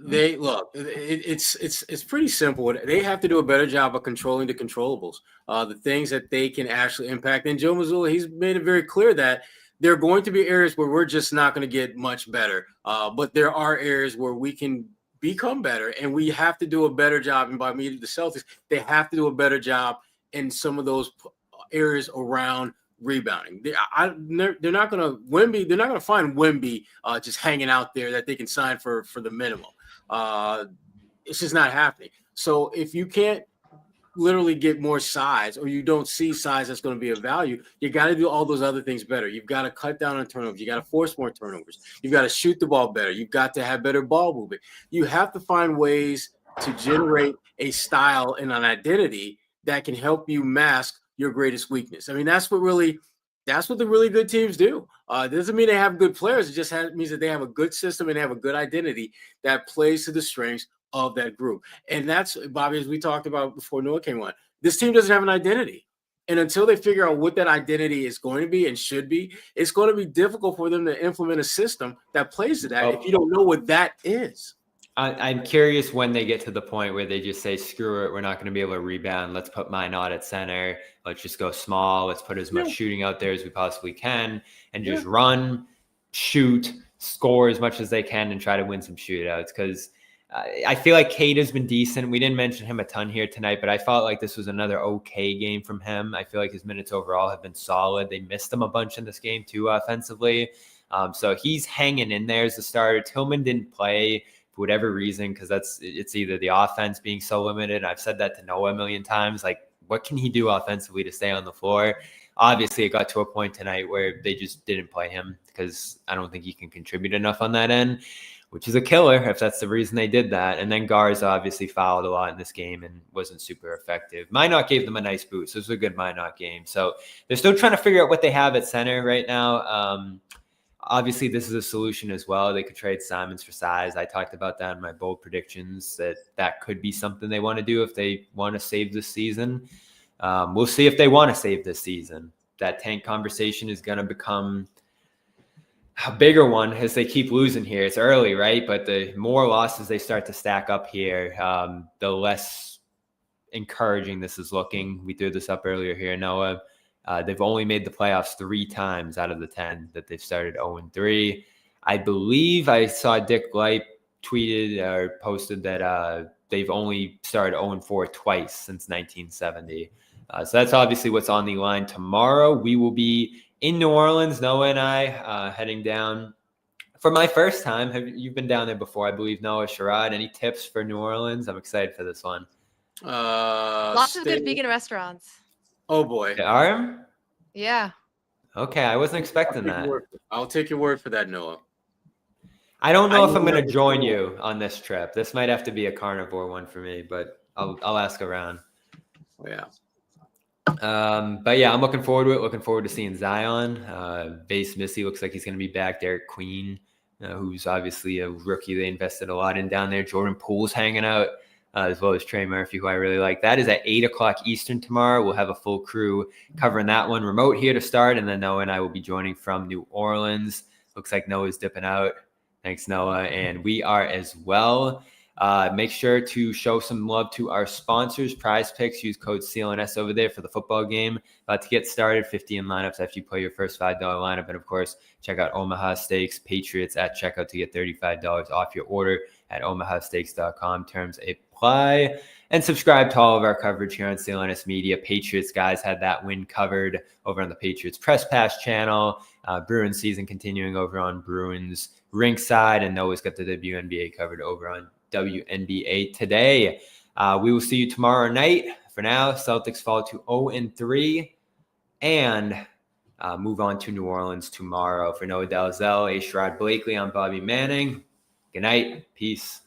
They look, it's pretty simple. They have to do a better job of controlling the controllables, the things that they can actually impact. And Joe Mazzulla, he's made it very clear that there are going to be areas where we're just not going to get much better. But there are areas where we can become better, and we have to do a better job. And by me, the Celtics, they have to do a better job in some of those areas around rebounding. They're not going to find Wemby just hanging out there that they can sign for the minimum. It's just not happening. So if you can't literally get more size, or you don't see size that's going to be of value, you got to do all those other things better. You've got to cut down on turnovers. You got to force more turnovers. You've got to shoot the ball better. You've got to have better ball movement. You have to find ways to generate a style and an identity that can help you mask your greatest weakness. I mean, that's what the really good teams do. It doesn't mean they have good players. It just means that they have a good system and they have a good identity that plays to the strengths of that group. And that's, Bobby, as we talked about before Noah came on, this team doesn't have an identity. And until they figure out what that identity is going to be and should be, it's going to be difficult for them to implement a system that plays to that if you don't know what that is. I'm curious when they get to the point where they just say, screw it, we're not going to be able to rebound. Let's put Minot at center. Let's just go small. Let's put as much shooting out there as we possibly can and just run, shoot, score as much as they can and try to win some shootouts. Because I feel like Cade has been decent. We didn't mention him a ton here tonight, but I felt like this was another okay game from him. I feel like his minutes overall have been solid. They missed him a bunch in this game too offensively. So he's hanging in there as a starter. Tillman didn't play for whatever reason, because it's either the offense being so limited. I've said that to Noah a million times. Like, what can he do offensively to stay on the floor? Obviously, it got to a point tonight where they just didn't play him because I don't think he can contribute enough on that end, which is a killer if that's the reason they did that. And then Garza obviously fouled a lot in this game and wasn't super effective. Minot gave them a nice boost. This was a good Minot game. So they're still trying to figure out what they have at center right now. Obviously, this is a solution as well. They could trade Simons for size. I talked about that in my bold predictions, that could be something they want to do if they want to save this season. We'll see if they want to save this season. That tank conversation is going to become a bigger one as they keep losing here. It's early, right? But the more losses they start to stack up here, the less encouraging this is looking. We threw this up earlier here, Noah. They've only made the playoffs 3 times out of the 10 that they've started 0-3. I believe I saw Dick Light tweeted or posted that they've only started 0-4 twice since 1970. So that's obviously what's on the line tomorrow. We will be in New Orleans, Noah and I, heading down for my first time. You've been down there before, I believe, Noah, Sherrod. Any tips for New Orleans? I'm excited for this one. Lots of good vegan restaurants. Oh boy. There are? Yeah. Okay, I wasn't expecting that. I'll take your word for that, Noah. I don't know if I'm going to join you on this trip. This might have to be a carnivore one for me, but I'll ask around. Yeah. But yeah, I'm looking forward to it. Looking forward to seeing Zion. Base Missy looks like he's going to be back. Derek Queen, who's obviously a rookie they invested a lot in down there. Jordan Poole's hanging out, as well as Trey Murphy, who I really like. That is at 8 o'clock Eastern tomorrow. We'll have a full crew covering that one remote here to start, and then Noah and I will be joining from New Orleans. Looks like Noah's dipping out. Thanks, Noah. And we are as well. Make sure to show some love to our sponsors, Prize Picks. Use code CLNS over there for the football game. About to get started, 50 in lineups after you play your first $5 lineup. And, of course, check out Omaha Steaks Patriots at checkout to get $35 off your order at omahasteaks.com. Terms apply. And subscribe to all of our coverage here on CLNS Media. Patriots guys had that win covered over on the Patriots Press Pass channel. Bruins season continuing over on Bruins Rinkside. And Noah's got the WNBA covered over on WNBA today. We will see you tomorrow night. For now, Celtics fall to 0-3 and move on to New Orleans tomorrow. For Noah Dalzell, Sherrod Blakely, I'm Bobby Manning. Good night. Peace.